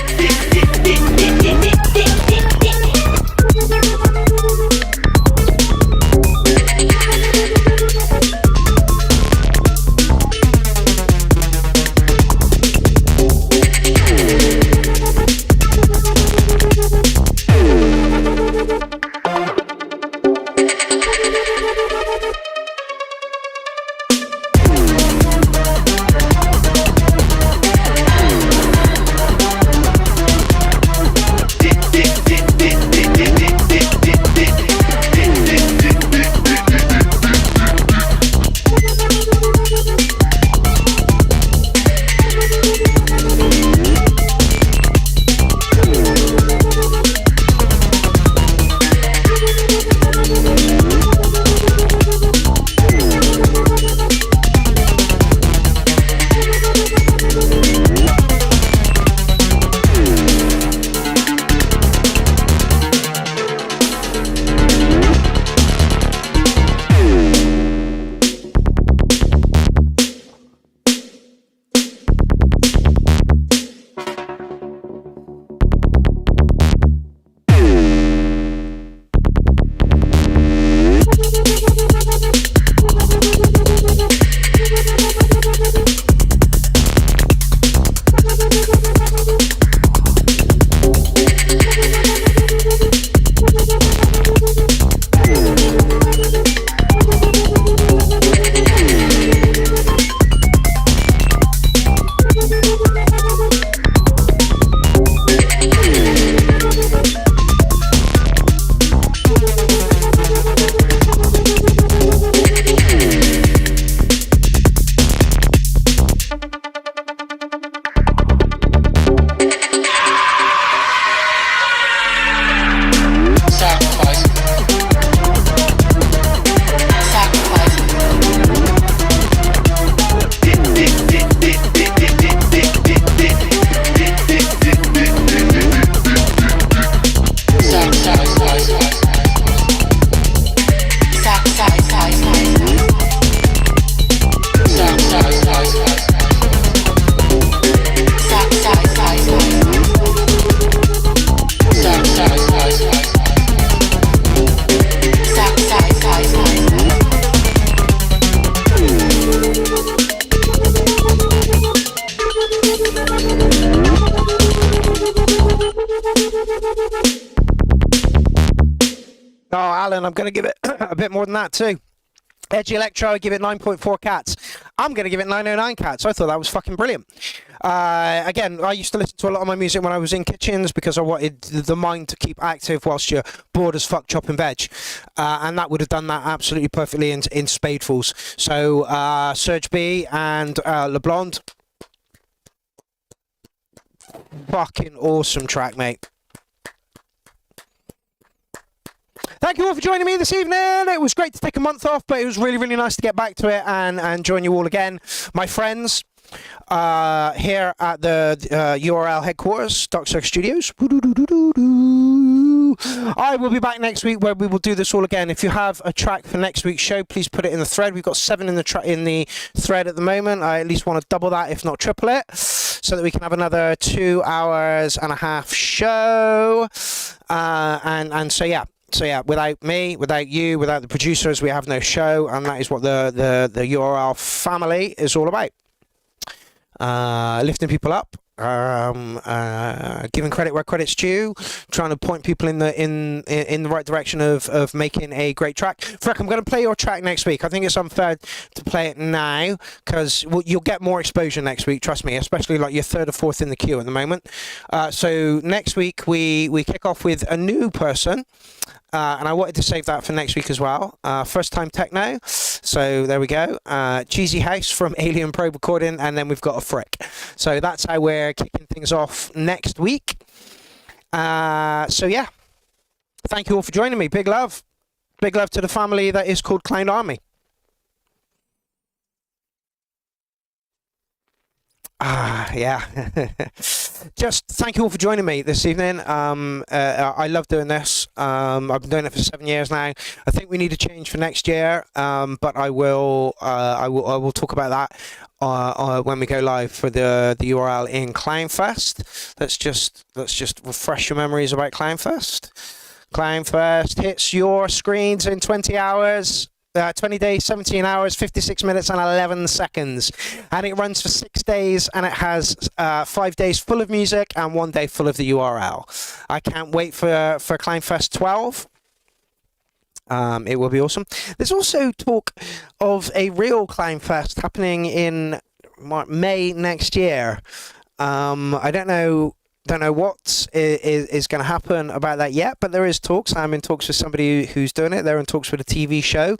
I'm going to give it a bit more than that too. Edgy Electro, I give it 9.4 cats. I'm going to give it 909 cats. I thought that was fucking brilliant. Again, I used to listen to a lot of my music when I was in kitchens because I wanted the mind to keep active whilst you're bored as fuck chopping veg. And that would have done that absolutely perfectly in Spadefuls. So, Serge B and LeBlond. Fucking awesome track, mate. Thank you all for joining me this evening. It was great to take a month off, but it was really, really nice to get back to it and join you all again. My friends, here at the URL headquarters, Dark Circle Studios. I will be back next week where we will do this all again. If you have a track for next week's show, please put it in the thread. We've got 7 in the thread at the moment. I at least want to double that, if not triple it, so that we can have another 2 hours and a half show. And so yeah. So yeah, without me, without you, without the producers, we have no show, and that is what the URL family is all about. Lifting people up, giving credit where credit's due, trying to point people in the right direction of making a great track. Freck, I'm going to play your track next week. I think it's unfair to play it now because you'll get more exposure next week. Trust me, especially like you're 3rd or 4th in the queue at the moment. So next week we kick off with a new person. And I wanted to save that for next week as well. First time techno. So there we go. Cheesy House from Alien Probe Recording. And then we've got a Frick. So that's how we're kicking things off next week. So yeah. Thank you all for joining me. Big love. Big love to the family that is called Clown Army. Yeah. just thank you all for joining me this evening. I love doing this. I've been doing it for 7 years now. I think we need a change for next year, but I will talk about that when we go live for the URL in Clownfest. Let's just refresh your memories about Clownfest. Clownfest hits your screens in 20 hours. 20 days, 17 hours, 56 minutes and 11 seconds. And it runs for 6 days, and it has 5 days full of music and 1 day full of the URL. I can't wait for Clownfest 12. It will be awesome. There's also talk of a real Clownfest happening in May next year. I don't know what is going to happen about that yet, but there is talks. I'm in talks with somebody who's doing it. They're in talks with a TV show,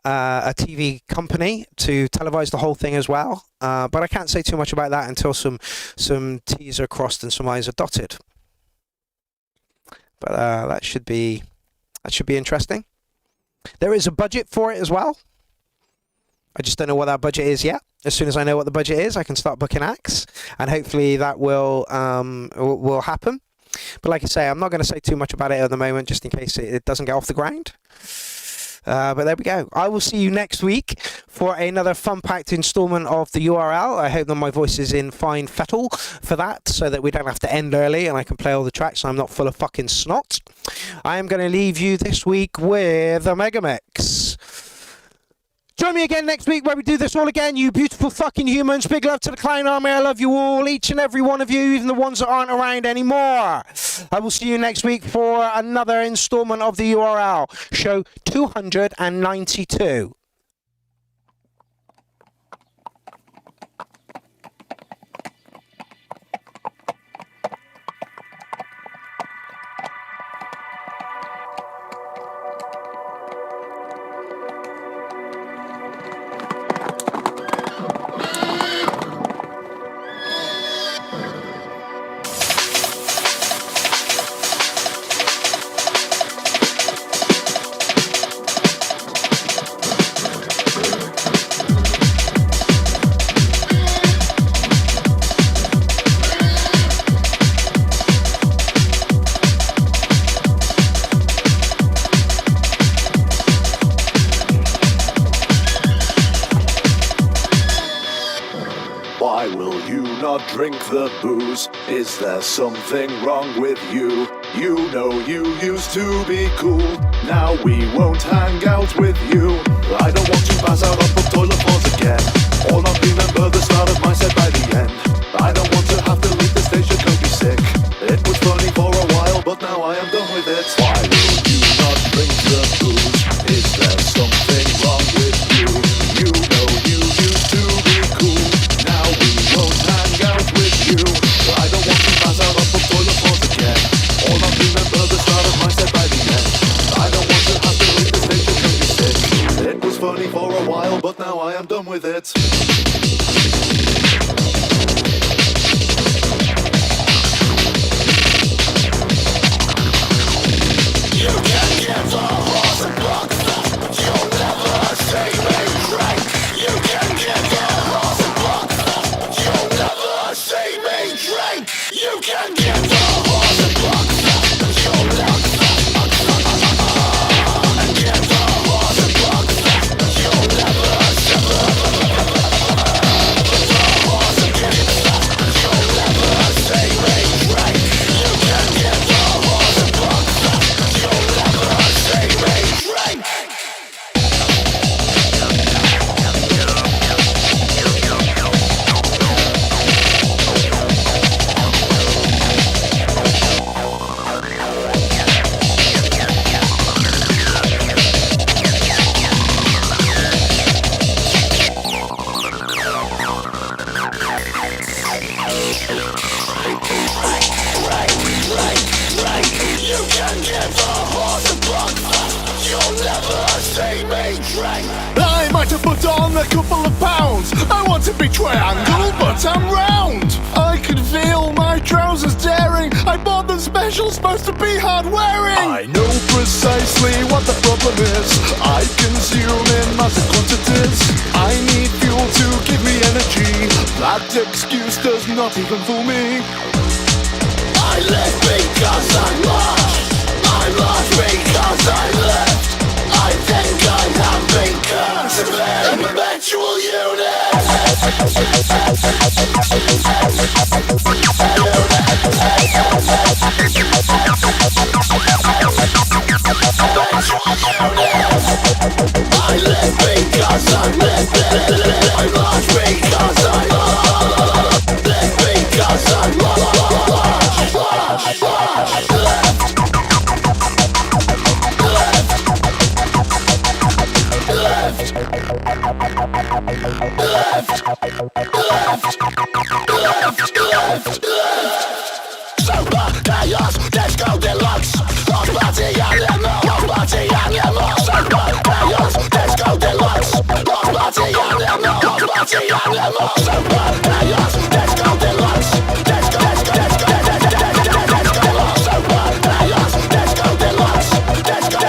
a TV company to televise the whole thing as well. But I can't say too much about that until some T's are crossed and some I's are dotted. But that should be interesting. There is a budget for it as well. I just don't know what that budget is yet. As soon as I know what the budget is, I can start booking acts, and hopefully that will happen. But like I say, I'm not going to say too much about it at the moment, just in case it doesn't get off the ground. But there we go. I will see you next week for another fun-packed installment of the URL. I hope that my voice is in fine fettle for that, so that we don't have to end early and I can play all the tracks and I'm not full of fucking snot. I am going to leave you this week with a Megamix. Join me again next week where we do this all again, you beautiful fucking humans. Big love to the Clown Army. I love you all, each and every one of you, even the ones that aren't around anymore. I will see you next week for another installment of the URL, show 292. Drink the booze. Is there something wrong with you? You know you used to be cool. Now we won't hang out with you. I don't want to pass out on the toilet floors again, or not remember the start of my set by the end. I don't want to have to leave the station, could be sick. It was funny for a while, but now I am done with it. Why will you not drink the booze? Is there something wrong with you? You know you used to be cool. Now we won't hang out with you. I don't want to pass out on the toilet floors again, or not remember the start of my set by the end. I don't want to have to leave the station, could be sick. It was funny for a while, but now I am done with it. You can give a horse a block, but you'll never see me drink. You can give a horse a block, but you'll never see me drink. You can give a horse a block, but you'll never give a horse a block, but you'll never see me drink. I might have put on a couple of pounds. I want to be triangle, but I'm round. I can feel my trousers tearing. I bought them special, supposed to be hard wearing. I know precisely what the problem is. I consume in massive quantities. I need fuel to give me energy. That excuse does not even fool me. I left because I'm lost. I'm lost because I left. I think I have been cursed. A perpetual unit. I left because I'm left. I'm lost because I'm lost. Left because I'm lost. Super chaos, disco deluxe. Lost party animal, lost party animal. Super chaos, disco deluxe. Lost party animal, lost party animal. Super chaos, disco deluxe. Disco, disco, disco, disco, deluxe. Super chaos, disco deluxe. Disco,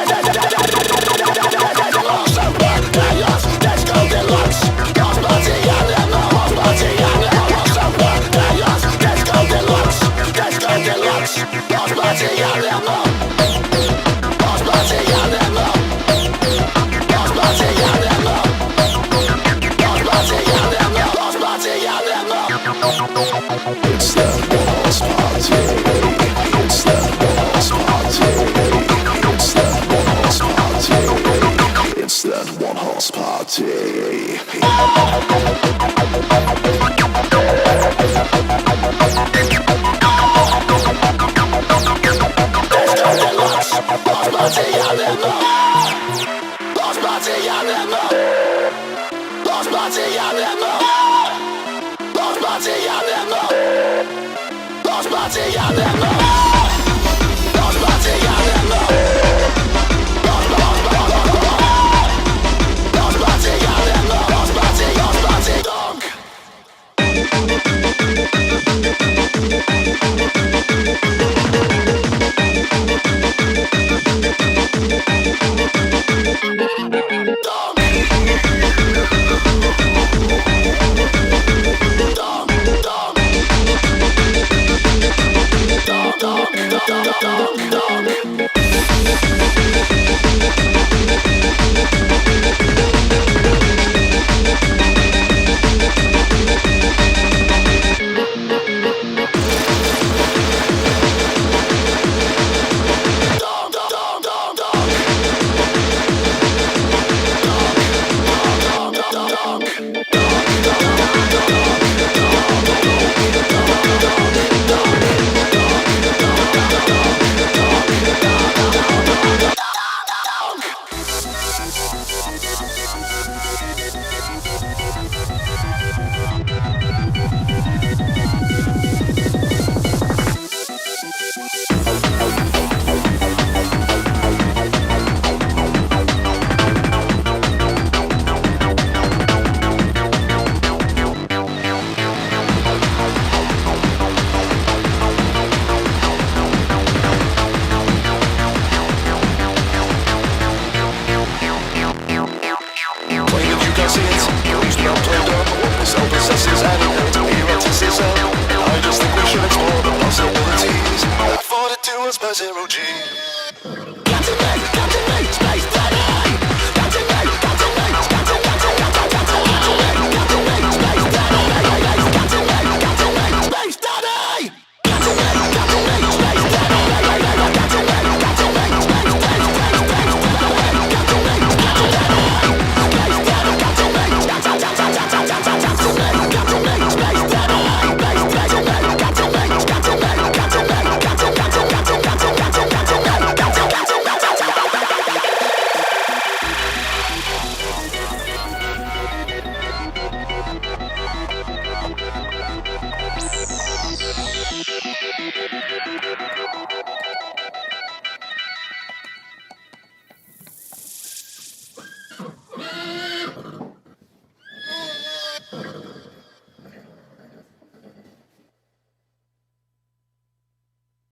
super chaos, disco deluxe. Lost party animal, lost party animal. Super chaos, disco deluxe. Disco deluxe. Lost party animal. Lost party animal. Lost party animal. Lost party animal. Lost party animal. It's the lost party. It's the lost party. It's the lost party. It's the one horse party. Lost party animal. Lost party animal. Lost party animal. Lost party animal. Lost party animal.